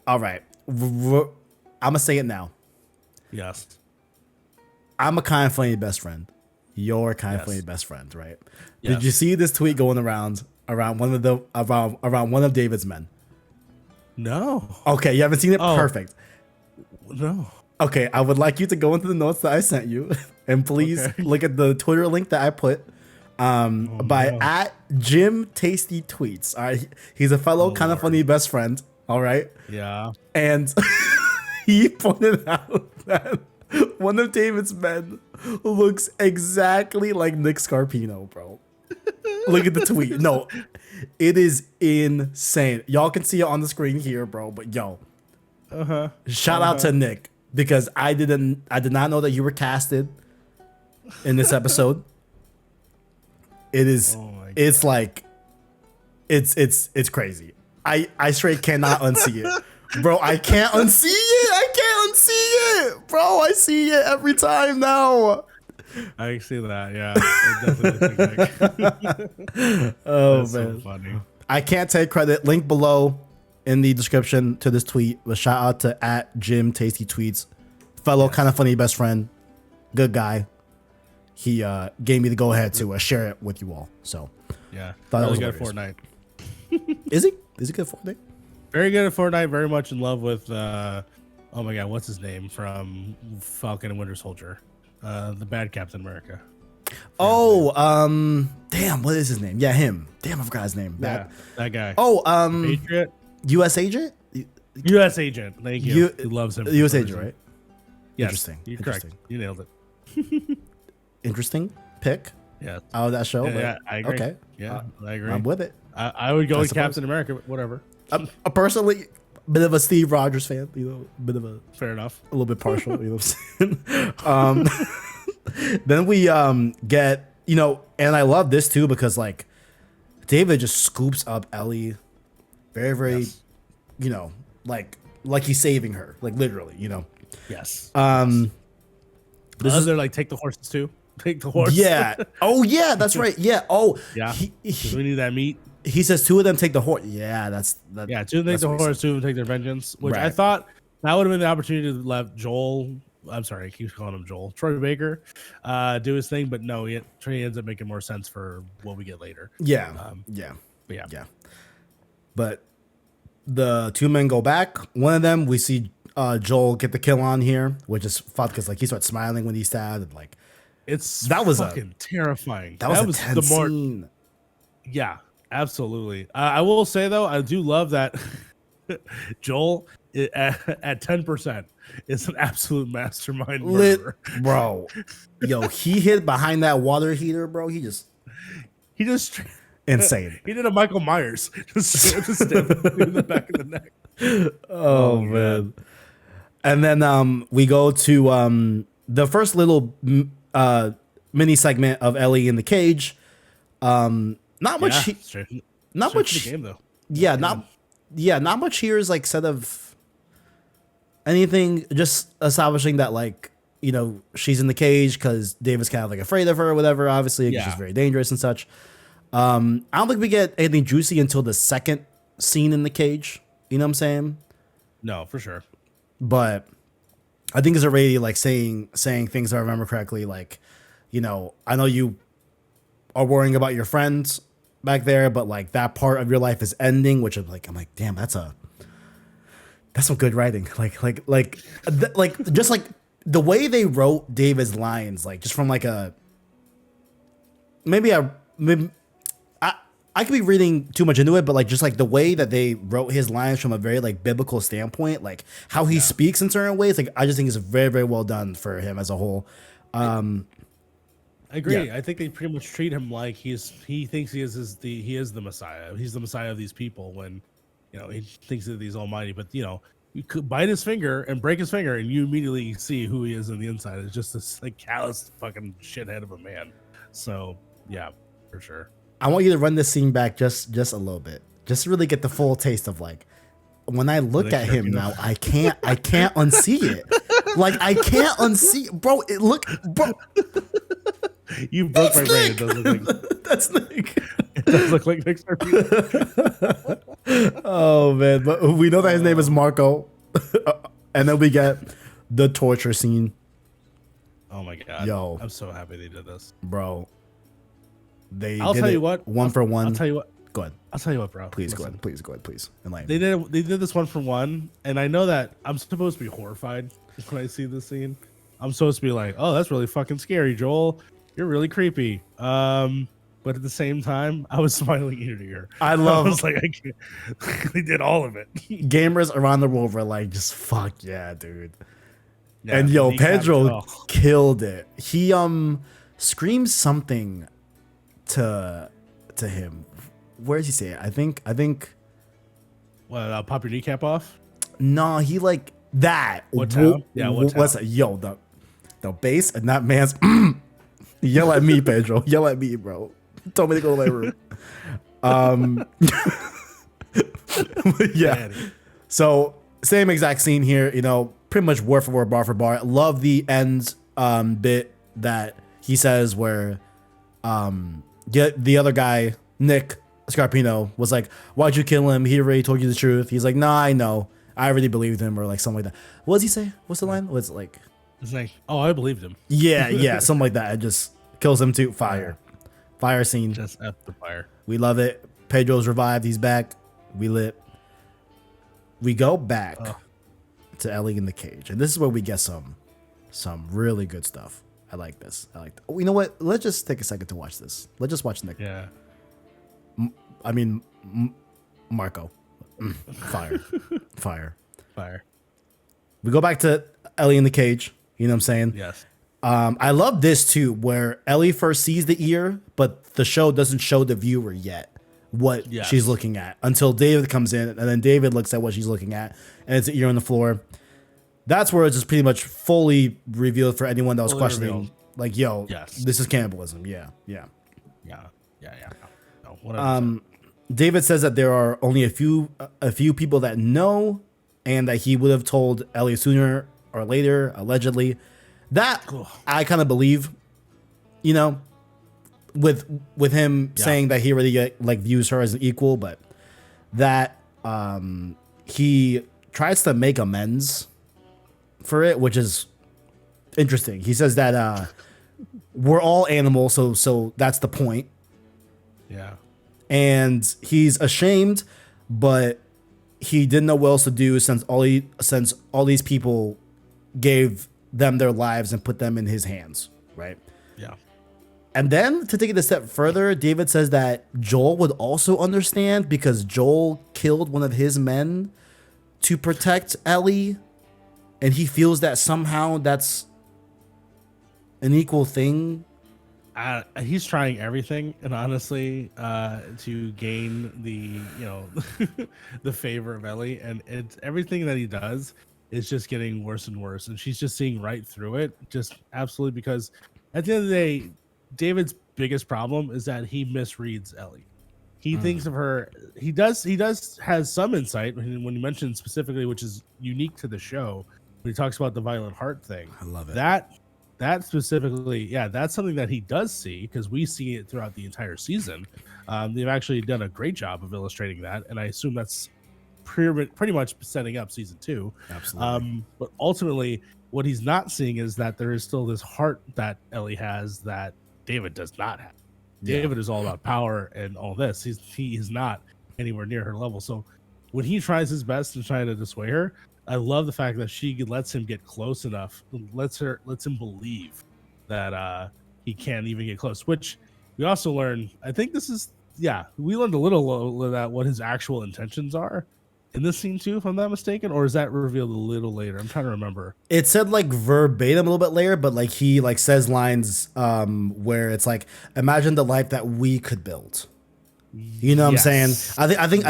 All right, I'm gonna say it now. Yes, I'm a kind of funny best friend. You're kind of funny best friend, right? Yes. Did you see this tweet going around one of David's men? No. Okay, you haven't seen it. Perfect. No. Okay, I would like you to go into the notes that I sent you, and please look at the Twitter link that I put at Jim Tasty Tweets. All right, he's a fellow kind of funny best friend. All right. Yeah. And he pointed out that one of David's men looks exactly like Nick Scarpino, bro. Look at the tweet. No, it is insane. Y'all can see it on the screen here, bro. But shout out to Nick, because I did not know that you were casted in this episode. It's like it's crazy. I straight cannot unsee it. Bro, I can't unsee it. Bro, I see it every time now. I see that, yeah. Oh, that's man. So funny. I can't take credit. Link below in the description to this tweet. But shout out to at Jim Tasty Tweets. Fellow kind of funny best friend. Good guy. He gave me the go ahead to share it with you all. So yeah, thought really that was good at Fortnite. Is he good at Fortnite? Very good at Fortnite. Very much in love with oh my god, what's his name from Falcon and Winter Soldier? The bad Captain America. Oh, damn, what is his name? Yeah, him. Damn, I forgot his name. Yeah, that guy. Oh, Patriot. U.S. agent. U.S. agent. Thank you. He loves him. U.S. agent, right? Yes. Interesting. You're Interesting. correct. You nailed it. Interesting pick. Yeah. Out of that show. Yeah, I agree. Okay. Yeah, I agree. I'm with it. I would go with Captain America, but whatever. I'm personally a bit of a Steve Rogers fan. Bit of a fair enough. A little bit partial. What I'm saying? Then we get and I love this too, because like David just scoops up Ellie, very like he's saving her, like literally, Yes. This is they're like, take the horses too. Take the horse. Yeah. Oh yeah, that's right. Yeah. Oh yeah. We need that meat. he says two of them take the horse. Yeah, that. Yeah, two of them take the horse, two of them take their vengeance. Which I thought that would have been the opportunity to let Joel. I'm sorry, I keep calling him Joel. Troy Baker, do his thing, but no, Troy ends up making more sense for what we get later. Yeah, yeah. But the two men go back. One of them, we see Joel get the kill on here, which is fucked because like he starts smiling when he's stabbed. And, like that was fucking terrifying. That was a tense scene. Yeah, absolutely. I will say though, I do love that Joel at 10% is an absolute mastermind murderer. Bro. Yo, he hid behind that water heater, bro. He just insane. He did a Michael Myers, just stab in the back of the neck. Oh man. And then we go to the first little mini segment of Ellie in the cage. Not much. Not much. Game, though. Yeah, not much here is like said of anything. Just establishing that like she's in the cage because David's kind of like afraid of her or whatever. Obviously, she's very dangerous and such. I don't think we get anything juicy until the second scene in the cage. You know what I'm saying? No, for sure. But I think it's already like saying things, if I remember correctly. Like, I know you are worrying about your friends back there, but like that part of your life is ending, which I'm like, damn, that's some good writing. Like just like the way they wrote David's lines, like just from like I could be reading too much into it, but like just like the way that they wrote his lines from a very like biblical standpoint, like how he speaks in certain ways, like I just think it's very, very well done for him as a whole. I agree. Yeah. I think they pretty much treat him like he thinks he is the Messiah. He's the Messiah of these people when he thinks that he's almighty, but you could bite his finger and break his finger and you immediately see who he is on the inside. It's just this like callous fucking shithead of a man. So yeah, for sure. I want you to run this scene back just a little bit, just to really get the full taste of like when I look at him now, I can't unsee it. Like I can't unsee, bro. Bro. You broke my brain. It does look like that's Nick. It does look like Nick Oh man, but we know that his name is Marco, and then we get the torture scene. Oh my god, yo, I'm so happy they did this, bro. I'll tell you what. One for one. I'll tell you what. Go ahead. I'll tell you what, bro. Please go ahead. Please go ahead. Please. They did this one for one, and I know that I'm supposed to be horrified when I see this scene. I'm supposed to be like, "Oh, that's really fucking scary, Joel. You're really creepy." But at the same time, I was smiling ear to ear. I was like, I can't. They did all of it. Gamers around the world were like, "Just fuck yeah, dude." Yeah, and yo, Pedro killed it. He screams something to him. Where does he say it? I think what, pop your kneecap off? No, he like that. What town? Yeah, what town? What's that? Yo, the bass and that man's yell at me, Pedro. Yell at me, bro. Told me to go to my room. Yeah. So same exact scene here, pretty much word for word, bar for bar. Love the end bit that he says where the other guy, Nick Scarpino, was like, "Why'd you kill him? He already told you the truth." He's like, "Nah, I know. I already believed him," or like something like that. What does he say? What's the line? What's it like? It's like, "Oh, I believed him." Yeah, something like that. It just kills him too. Fire scene. Just F the fire. We love it. Pedro's revived. He's back. We lit. We go back to Ellie in the cage, and this is where we get some really good stuff. I like this. You know what? Let's just take a second to watch this. Let's just watch Nick. Yeah. Marco. Fire. Fire. We go back to Ellie in the cage. You know what I'm saying? Yes. I love this too, where Ellie first sees the ear, but the show doesn't show the viewer yet what she's looking at until David comes in, and then David looks at what she's looking at, and it's an ear on the floor. That's where it's just pretty much fully revealed for anyone that was questioning. Revealed. Like, yo, this is cannibalism. Yeah. No, 100%. David says that there are only a few people that know, and that he would have told Ellie sooner or later, allegedly. That I kind of believe, with him saying that he really like views her as an equal, but that he tries to make amends for it, which is interesting. He says that we're all animals, so that's the point. Yeah. And he's ashamed, but he didn't know what else to do since all these people gave them their lives and put them in his hands, right? Yeah. And then to take it a step further, David says that Joel would also understand because Joel killed one of his men to protect Ellie, and he feels that somehow that's an equal thing. He's trying everything, and honestly, to gain the the favor of Ellie, and it's everything that he does is just getting worse and worse, and she's just seeing right through it, just absolutely, because at the end of the day, David's biggest problem is that he misreads Ellie. He thinks of her. He has some insight when you mention specifically, which is unique to the show, when he talks about the violent heart thing. I love it. That specifically, that's something that he does see, because we see it throughout the entire season. They've actually done a great job of illustrating that, and I assume that's pretty much setting up season 2. Absolutely. But ultimately, what he's not seeing is that there is still this heart that Ellie has that David does not have. Yeah. David is all about power and all this. He is not anywhere near her level. So when he tries his best to try to dissuade her, I love the fact that she lets him get close enough, lets him believe that he can't even get close. Which we also learn. I think this is we learned a little about what his actual intentions are in this scene too, if I'm not mistaken, or is that revealed a little later? I'm trying to remember. It said like verbatim a little bit later, but like he like says lines where it's like, imagine the life that we could build. You know what I'm saying? I think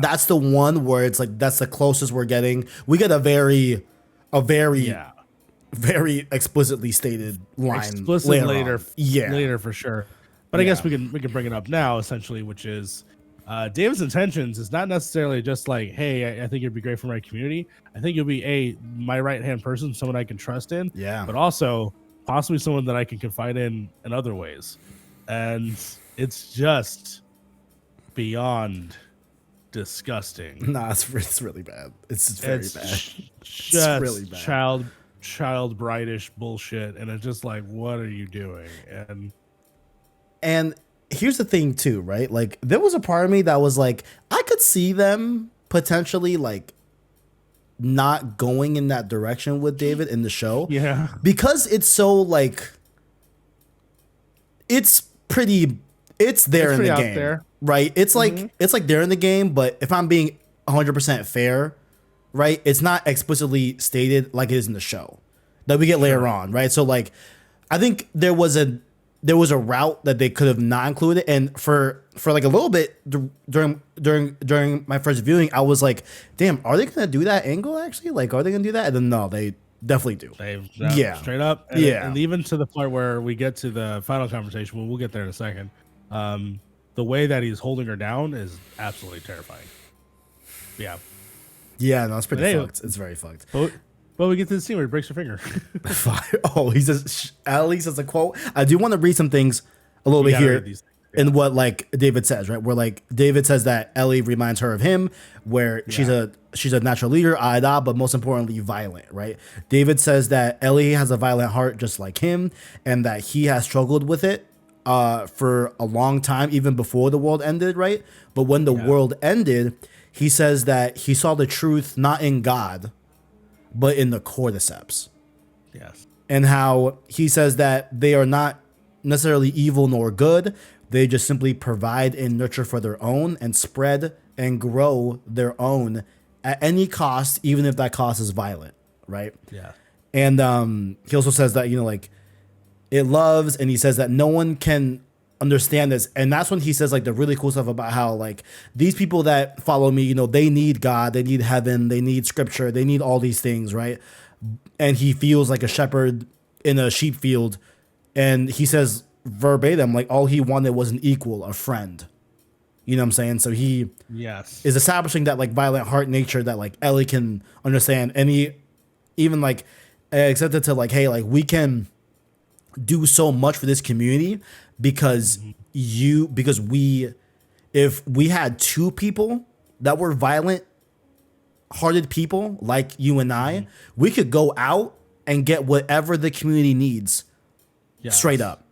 that's the one where it's like that's the closest we're getting. We get a very very explicitly stated line later for sure. But I guess we can bring it up now, essentially, which is David's intentions is not necessarily just like, hey, I think it'd be great for my community. I think you'll be my right hand person, someone I can trust in, but also possibly someone that I can confide in other ways. And it's just beyond disgusting. Nah, it's really bad. It's very bad. Just it's really bad. Child brightish bullshit, and it's just like, what are you doing? And here's the thing too, right? Like there was a part of me that was like, I could see them potentially like not going in that direction with David in the show. Yeah. Because it's so like it's there in the game. There. Right? It's like they're in the game, but if I'm being 100% fair, right? It's not explicitly stated like it is in the show that we get later on, right? So like I think there was a route that they could have not included, and for like a little bit during my first viewing, I was like, damn, are they gonna do that angle actually? Like, are they gonna do that? And then no, they definitely do. Straight up. And even to the part where we get to the final conversation, we'll get there in a second. The way that he's holding her down is absolutely terrifying. Yeah, no, it's pretty fucked. It's very fucked. But we get to the scene where he breaks her finger. He says, Ellie says a quote. I do want to read some things a little bit here in what like David says, right? Where like David says that Ellie reminds her of him, where she's a natural leader, but most importantly, violent, right? David says that Ellie has a violent heart just like him, and that he has struggled with it for a long time, even before the world ended, right? But when the world ended, he says that he saw the truth not in God, but in the cordyceps. Yes. And how he says that they are not necessarily evil nor good. They just simply provide and nurture for their own and spread and grow their own at any cost, even if that cost is violent, right? Yeah. And he also says that, like, it loves, and he says that no one can understand this. And that's when he says like the really cool stuff about how like these people that follow me, they need God, they need heaven, they need scripture, they need all these things, right? And he feels like a shepherd in a sheep field, and he says verbatim like all he wanted was an equal, a friend. You know what I'm saying? So he is establishing that like violent heart nature that like Ellie can understand, and he even like accepted to like, hey, like we can do so much for this community because if we had two people that were violent hearted people like you and I, we could go out and get whatever the community needs straight up,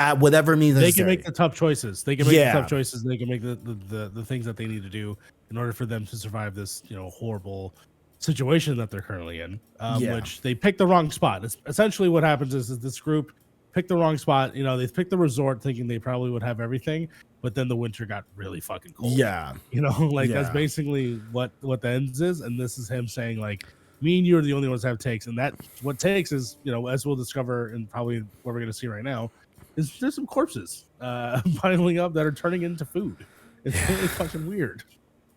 at whatever means they necessary. can make the tough choices. They can make the tough choices. They can make the things that they need to do in order for them to survive this, horrible situation that they're currently in, which they picked the wrong spot. It's essentially what happens is this group picked the wrong spot. They picked the resort thinking they probably would have everything, but then the winter got really fucking cold. That's basically what the ends is. And this is him saying, like, me and you are the only ones that have takes. And that what takes is, as we'll discover and probably what we're going to see right now, is there's some corpses piling up that are turning into food. It's really fucking weird.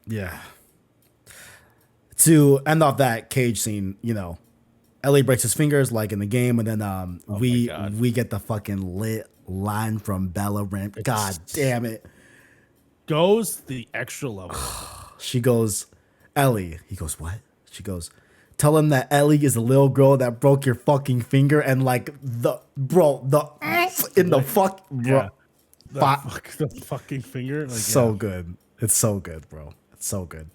Yeah. To end off that cage scene, Ellie breaks his fingers like in the game, and then we get the fucking lit line from Bella Ramsey. God damn it. Goes the extra level. She goes, Ellie. He goes, what? She goes, tell him that Ellie is the little girl that broke your fucking finger, and like the fucking finger. Like, good. It's so good, bro. It's so good.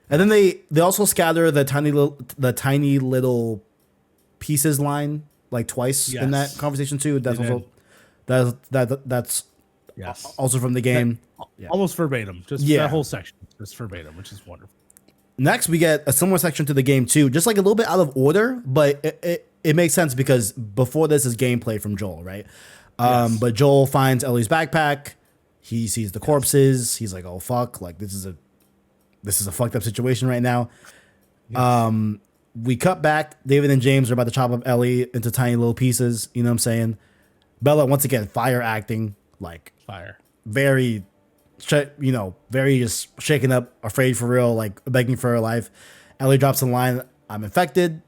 And then they also scatter the tiny little pieces line like twice in that conversation too. That's also from the game. Almost verbatim. Just that whole section. Just verbatim, which is wonderful. Next, we get a similar section to the game too, just like a little bit out of order, but it makes sense because before this is gameplay from Joel, right? But Joel finds Ellie's backpack. He sees the corpses. He's like, "Oh fuck! Like this is a fucked up situation right now." Yes. We cut back. David and James are about to chop up Ellie into tiny little pieces. You know what I'm saying? Bella once again fire acting, like very, very just shaken up, afraid for real, like begging for her life. Ellie drops a line, "I'm infected."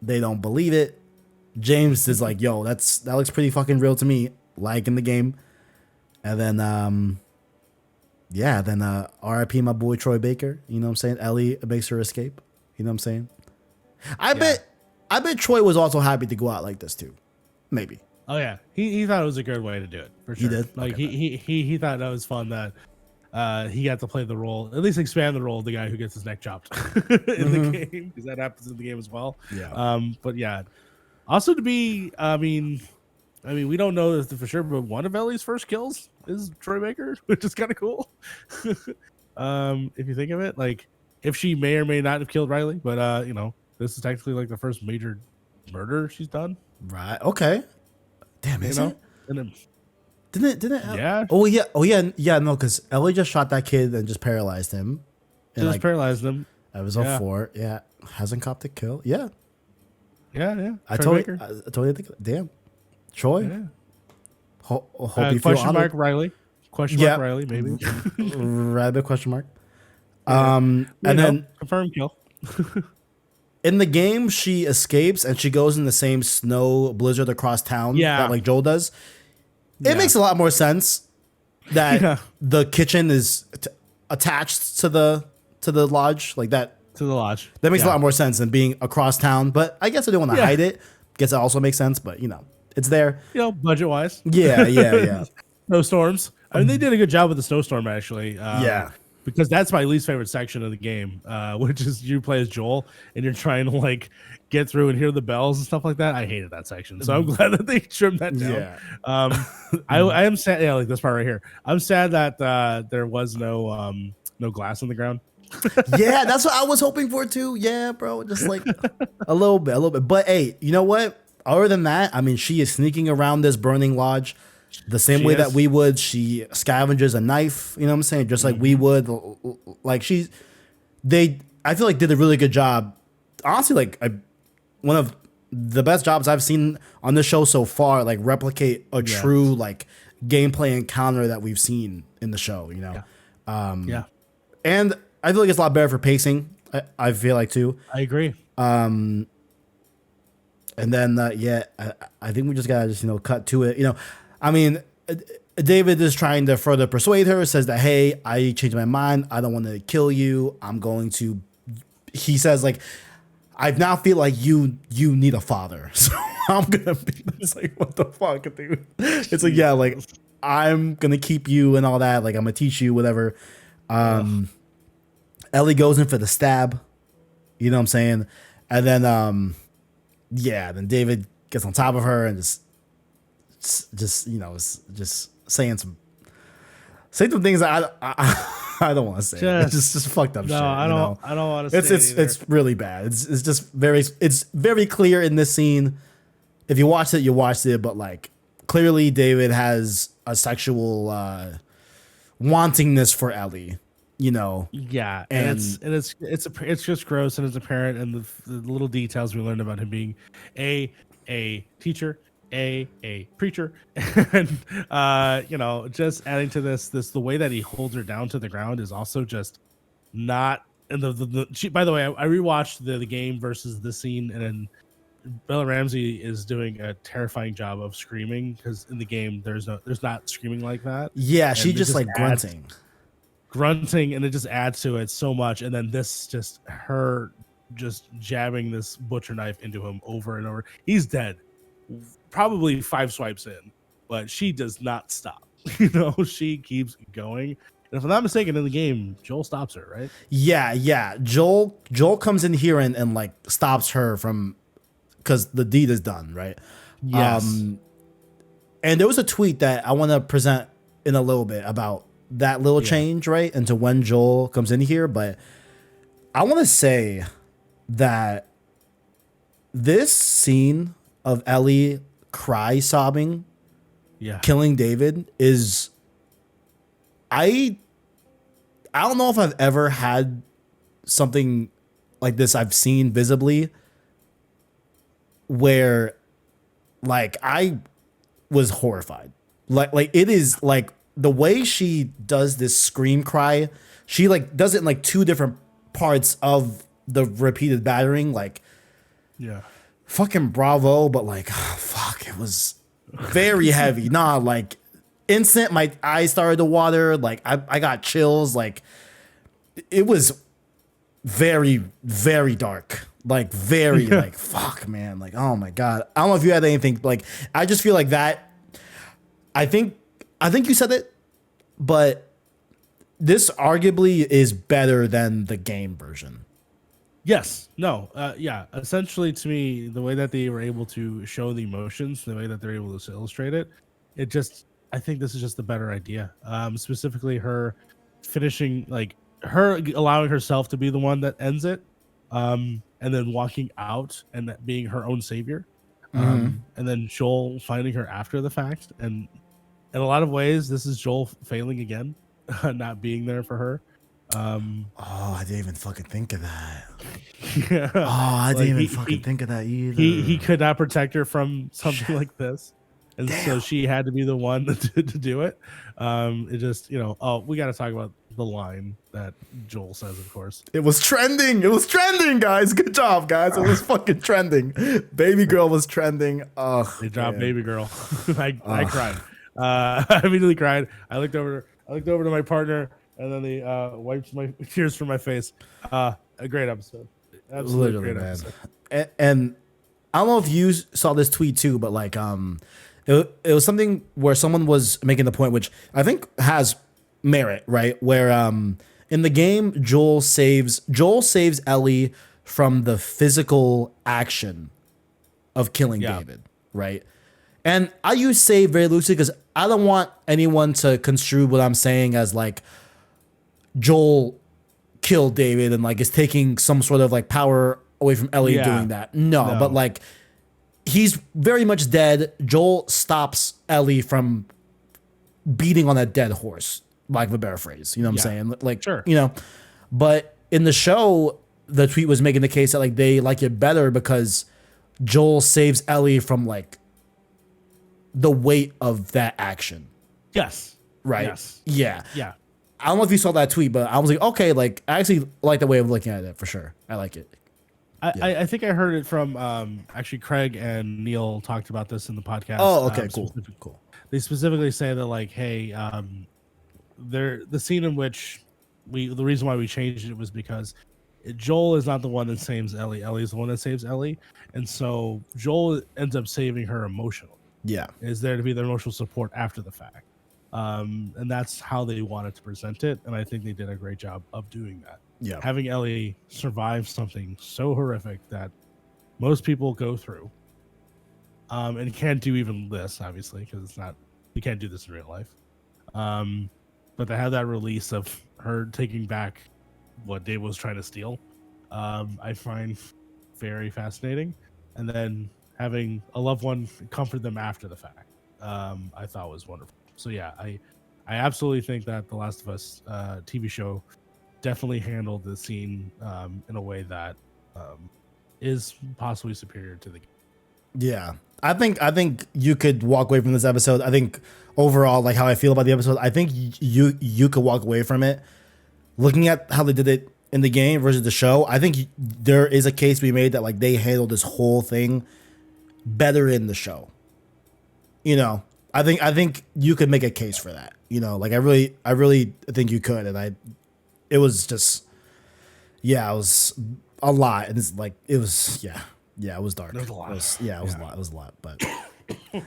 They don't believe it. James is like, "Yo, that looks pretty fucking real to me," like in the game. And then RIP my boy Troy Baker. You know what I'm saying? Ellie makes her escape. You know what I'm saying? I bet Troy was also happy to go out like this too. Maybe. Oh yeah, he thought it was a good way to do it for sure. He did. Like he thought that was fun that he got to play the role, at least expand the role of the guy who gets his neck chopped in the game, because that happens in the game as well. Yeah. But yeah, also to be, I mean, we don't know this for sure, but one of Ellie's first kills is Troy Baker, which is kind of cool. If you think of it, like if she may or may not have killed Riley, but this is technically like the first major murder she's done. Right. Okay. Damn, isn't it? And then, didn't it? Yeah. Oh yeah. No, because Ellie just shot that kid and just paralyzed him. Just paralyzed him. That was 04. Yeah. Hasn't copped a kill. Yeah. Yeah. I totally think. Damn. Troy. Yeah. Hope you feel question honored. mark Riley. Question mark Riley. Maybe. Rabbit question mark. And then confirmed kill. in the game, she escapes and she goes in the same snow blizzard across town that like Joel does. It makes a lot more sense that the kitchen is attached to the lodge like that. To the lodge. That makes a lot more sense than being across town. But I guess I didn't want to hide it. Guess it also makes sense. But it's there. Budget wise. Yeah. Snowstorms. I mean, they did a good job with the snowstorm actually. Because that's my least favorite section of the game, which is you play as Joel and you're trying to like get through and hear the bells and stuff like that. I hated that section, so I'm glad that they trimmed that down. Yeah. I am sad. Yeah, like this part right here. I'm sad that there was no glass on the ground. Yeah, that's what I was hoping for too. Yeah, bro, just like a little bit. But hey, you know what? Other than that, I mean, she is sneaking around this burning lodge the same way that we would. She scavenges a knife, you know what I'm saying? Just like we would. Like I feel like did a really good job. Honestly, like one of the best jobs I've seen on this show so far, like replicate a true like gameplay encounter that we've seen in the show, And I feel like it's a lot better for pacing. I feel like too. I agree. And then I think we just gotta cut to it. I mean, David is trying to further persuade her. Says that, hey, I changed my mind. I don't want to kill you. I'm going to. He says like, I now feel like you need a father. So I'm gonna be it's like, what the fuck, dude? It's like, yeah, like I'm gonna keep you and all that. Like I'm gonna teach you whatever. Ellie goes in for the stab. You know what I'm saying? And then yeah, then David gets on top of her and just you know, just saying some things that I don't want to say. It's just fucked up shit. I don't want to say it's really bad. It's just very clear in this scene. If you watched it, you watched it, but like clearly David has a sexual wantingness for Ellie, you know. Yeah, and it's just gross and it's apparent, and the little details we learned about him being a teacher, a preacher, and you know, just adding to this the way that he holds her down to the ground is also just not. And by the way, I rewatched the game versus the scene, and then Bella Ramsey is doing a terrifying job of screaming, because in the game there's not screaming like that. Yeah, and she just like grunting, and it just adds to it so much. And then this just her just jabbing this butcher knife into him over and over. He's dead, probably 5 swipes in, but she does not stop. You know, she keeps going. And if I'm not mistaken, in the game, Joel stops her, right? Yeah. Joel comes in here and like stops her from, because the deed is done, right? Yes. And there was a tweet that I want to present in a little bit about that little change, right? Into when Joel comes in here. But I want to say that this scene of Ellie sobbing, killing David is, I don't know if I've ever had something like this I've seen visibly where like I was horrified. Like it is like the way she does this scream cry, she like does it in like 2 different parts of the repeated battering. Like, yeah, fucking bravo, but like, oh, fuck, it was very heavy. Nah, like instant, my eyes started to water. Like I got chills. Like it was very, very dark. Like very like, fuck, man. Like, oh my God. I don't know if you had anything like, I just feel like that. I think you said it, but this arguably is better than the game version. Yes. No. Yeah. Essentially, to me, the way that they were able to show the emotions, the way that they're able to illustrate it, I think this is just a better idea. Specifically, her finishing, like her allowing herself to be the one that ends it, and then walking out and that being her own savior, and then Joel finding her after the fact. And in a lot of ways, this is Joel failing again, not being there for her. I didn't even fucking think of that. Yeah. Oh, I didn't even fucking think of that either. He could not protect her from something like this, and so she had to be the one to do it. It just, you know, we got to talk about the line that Joel says, of course. It was trending, guys. Good job, guys. It was fucking trending. Baby girl was trending. They dropped baby girl. I cried. I immediately cried. I looked over to my partner, and then they wiped my tears from my face. A great episode. Absolutely great episode. And I don't know if you saw this tweet too, but like it was something where someone was making the point, which I think has merit, right? Where in the game, Joel saves Ellie from the physical action of killing David, right? And I use save very loosely because I don't want anyone to construe what I'm saying as like Joel killed David and like is taking some sort of like power away from Ellie doing that. No, but like he's very much dead. Joel stops Ellie from beating on a dead horse, like Rivera phrase. You know what I'm saying? Like, sure. You know, but in the show, the tweet was making the case that like they like it better because Joel saves Ellie from like the weight of that action. Yes. Right. Yes. Yeah. Yeah. I don't know if you saw that tweet, but I was like, okay, like I actually like the way of looking at it for sure. I like it. I think I heard it from actually Craig and Neil talked about this in the podcast. Oh, okay, cool. They specifically say that like, hey, the scene in which the reason why we changed it was because Joel is not the one that saves Ellie. Ellie's the one that saves Ellie, and so Joel ends up saving her emotionally. Yeah. Is there to be the emotional support after the fact, and that's how they wanted to present it, and I think they did a great job of doing that. Yeah. Having Ellie survive something so horrific that most people go through, and can't do even this, obviously, because it's not, you can't do this in real life. But to have that release of her taking back what Dave was trying to steal, I find very fascinating. And then having a loved one comfort them after the fact, I thought was wonderful. So yeah, I absolutely think that the Last of Us TV show definitely handled the scene in a way that is possibly superior to the game. Yeah. I think you could walk away from this episode. I think overall, like how I feel about the episode, I think you could walk away from it looking at how they did it in the game versus the show. I think there is a case to be made that like they handled this whole thing better in the show. You know, I think you could make a case for that. You know, like I really think you could, and it was just, yeah, it was a lot, and it's like it was, yeah, it was dark. It was a lot. It was a lot. It was a lot. But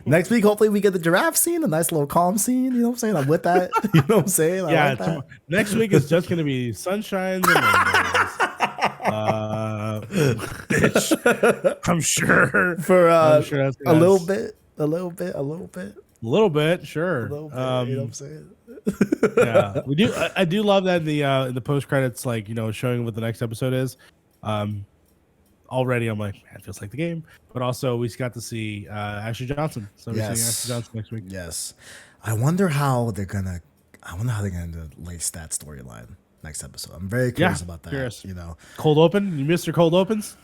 next week, hopefully, we get the giraffe scene, a nice little calm scene. You know what I'm saying? I'm with that. You know what I'm saying? I like that. Next week is just going to be sunshine and rainbows. I'm sure. For I'm sure that's a little bit, a little bit, sure. You know what I'm saying? Yeah, we do. I do love that in the post credits, like, you know, showing what the next episode is. Already I'm like, man, it feels like the game. But also we got to see Ashley Johnson. So we're seeing Ashley Johnson next week. Yes. I wonder how they're gonna lace that storyline next episode. I'm very curious about that. Curious. You know. Cold open? You missed your cold opens?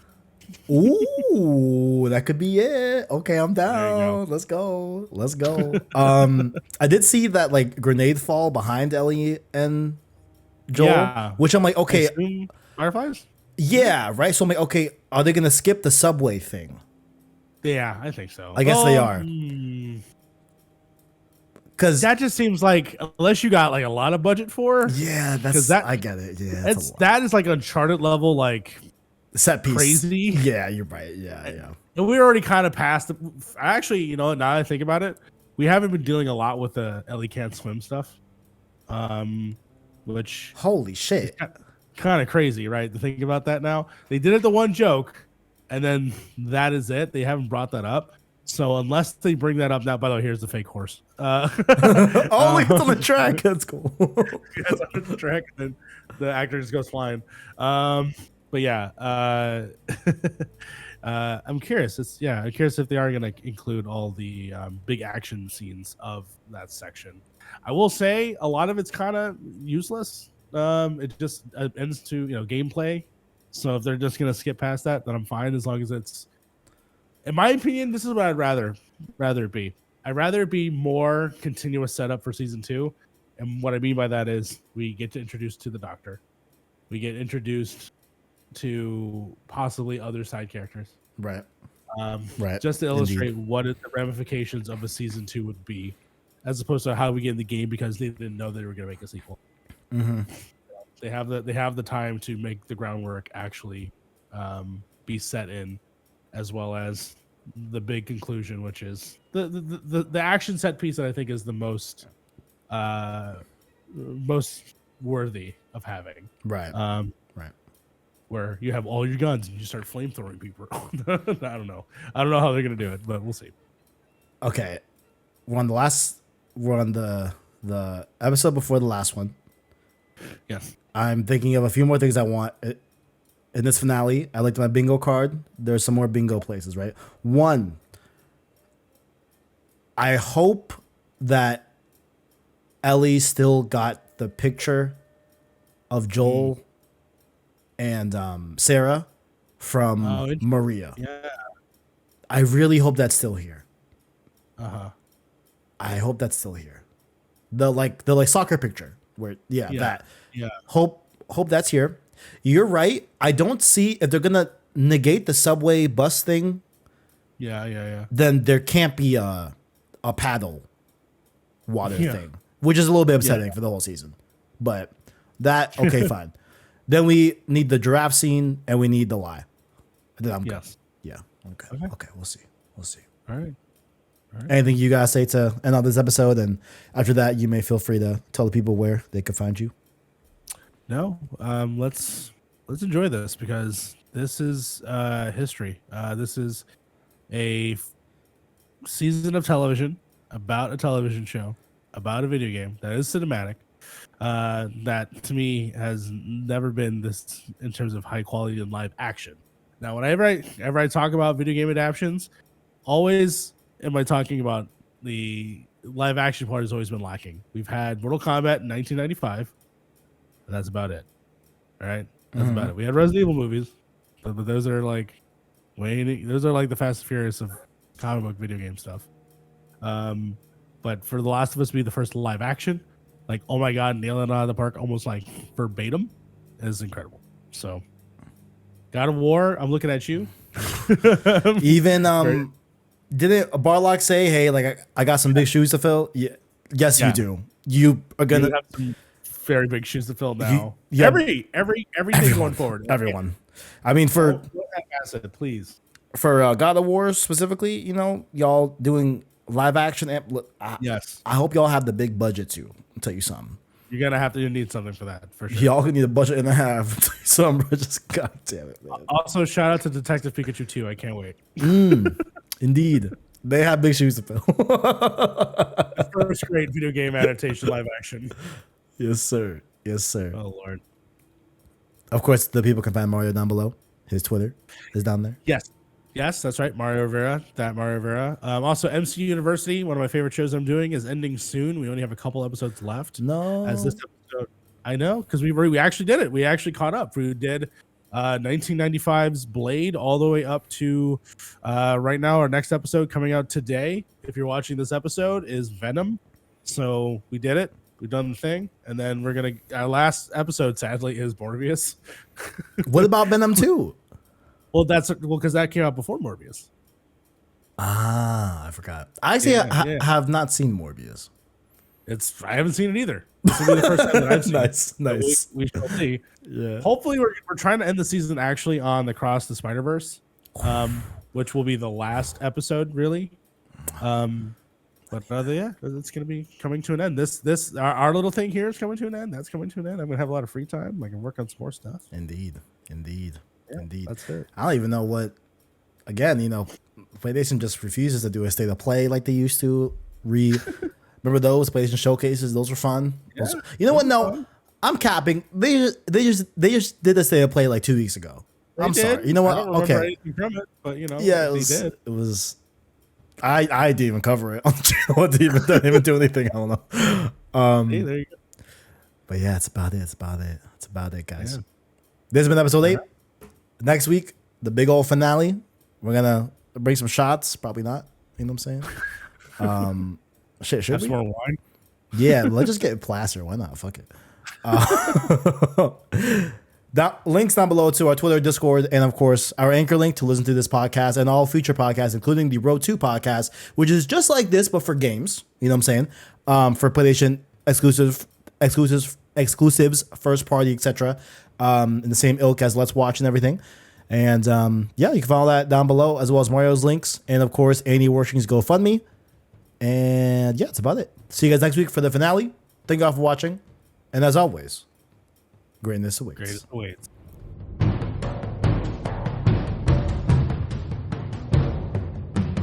Ooh, that could be it. Okay, I'm down. Let's go. I did see that like grenade fall behind Ellie and Joel, which I'm like, okay. Fireflies? Yeah, right. So I'm like, okay, are they gonna skip the subway thing? Yeah, I think so. I guess they are. Because that just seems like, unless you got like a lot of budget for. Yeah, I get it. Yeah, that is like Uncharted level, like set piece. Crazy. Yeah, you're right. Yeah. And we're already kind of past it. Actually, you know, now that I think about it, we haven't been dealing a lot with the Ellie can't swim stuff. Which holy shit. Kind of crazy, right? To think about that now. They did it the one joke, and then that is it. They haven't brought that up. So unless they bring that up now, by the way, here's the fake horse. Oh, it's on the track. That's cool. It's on the track, and then the actor just goes flying. But yeah, I'm curious. I'm curious if they are going to include all the big action scenes of that section. I will say a lot of it's kind of useless. It just ends to, you know, gameplay. So if they're just gonna skip past that, then I'm fine, as long as it's, in my opinion, this is what I'd rather it be. I'd rather it be more continuous setup for season 2. And what I mean by that is we get to introduce to the Doctor. We get introduced to possibly other side characters. Right. Right. Just to illustrate what the ramifications of a season 2 would be, as opposed to how we get in the game because they didn't know they were gonna make a sequel. Mm-hmm. They have the time to make the groundwork actually be set in, as well as the big conclusion, which is the action set piece that I think is the most worthy of having. Right. Right. Where you have all your guns and you start flamethrowing people. I don't know how they're gonna do it, but we'll see. Okay. We're on the episode before the last one. Yes. I'm thinking of a few more things I want in this finale. I looked at my bingo card. There's some more bingo places, right? One, I hope that Ellie still got the picture of Joel and Sarah from Maria. Yeah. I really hope that's still here. Uh-huh. I hope that's still here. The soccer picture. That. Yeah. Hope that's here. You're right. I don't see if they're gonna negate the subway bus thing. Yeah. Then there can't be a paddle water thing, which is a little bit upsetting for the whole season. But that okay, fine. Then we need the giraffe scene, and we need the lie. And then I'm good. Yes. Yeah. Okay. Okay. Okay. We'll see. We'll see. All right. Anything you guys say to end on this episode, and after that, you may feel free to tell the people where they can find you. No. Let's enjoy this, because this is history. This is a season of television about a television show about a video game that is cinematic. That to me has never been this in terms of high quality and live action. Now, whenever I talk about video game adaptations, always am I talking about the live action part has always been lacking. We've had Mortal Kombat in 1995, and that's about it. All right, that's about it. We had Resident Evil movies, but those are like those are like the Fast and Furious of comic book video game stuff. But for The Last of Us to be the first live action, like, oh my god, nailing it out of the park, almost like verbatim, is incredible. So, God of War, I'm looking at you. Even didn't Barlock say, "Hey, like I got some big shoes to fill"? Yeah. Yes, Yeah. you do. You are gonna have some very big shoes to fill now. yeah. Everything going forward. Everyone. I mean, for Asset, please. for God of War specifically, y'all doing live action. Yes, I hope y'all have the big budget too. I'll tell you something. you're gonna have to need something for that for sure. Y'all need a budget and a half. I'll tell you something, bro. Just god damn it, man. Also, shout out to Detective Pikachu 2. I can't wait. Indeed, they have big shoes to fill. First grade video game adaptation live action. Yes, sir. Yes, sir. Oh Lord. Of course, the people can find Mario down below. His Twitter is down there. Yes, that's right. Mario Rivera. Also, MC University, one of my favorite shows I'm doing, is ending soon. We only have a couple episodes left. No. As this episode, I know, because we actually did it. We actually caught up. We did 1995's Blade all the way up to right now. Our next episode coming out today, if you're watching this episode, is Venom. So we did it. We've done the thing, and then our last episode, sadly, is Morbius. What about Venom 2? Well, because that came out before Morbius. I forgot. I actually have not seen Morbius. I haven't seen it either. This will be the first time that I've seen it. Nice. We shall see. Yeah. Hopefully, we're trying to end the season actually on the Cross the Spider-Verse, which will be the last episode, really. But yeah, it's going to be coming to an end. Our little thing here is coming to an end. That's coming to an end. I'm going to have a lot of free time. I can work on some more stuff. Indeed. Yeah, that's it. I don't even know what. Again, PlayStation just refuses to do a state of play like they used to. Remember those PlayStation showcases? Those were fun. Yeah, you know what? No, I'm capping. They just did a state of play like 2 weeks ago. I'm sorry. You know what? I don't remember anything from it, but yeah, they did. It was. I didn't even cover it on the channel. I didn't even do anything. I don't know. Hey, there you go. But yeah, it's about it, guys. Yeah. This has been episode 8. Next week, the big old finale. We're gonna bring some shots. Probably not. You know what I'm saying? Should have we? some more wine? Yeah, let's just get plastered. Why not? Fuck it. Links down below to our Twitter, Discord, and of course our Anchor link to listen to this podcast and all future podcasts, including the Road 2 podcast, which is just like this but for games. You know what I'm saying? For PlayStation exclusives, first party, etc. In the same ilk as Let's Watch and everything. And you can follow that down below, as well as Mario's links, and of course Andy Worshing's GoFundMe. And yeah, that's about it. See you guys next week for the finale. Thank you all for watching, and as always, greatness awaits.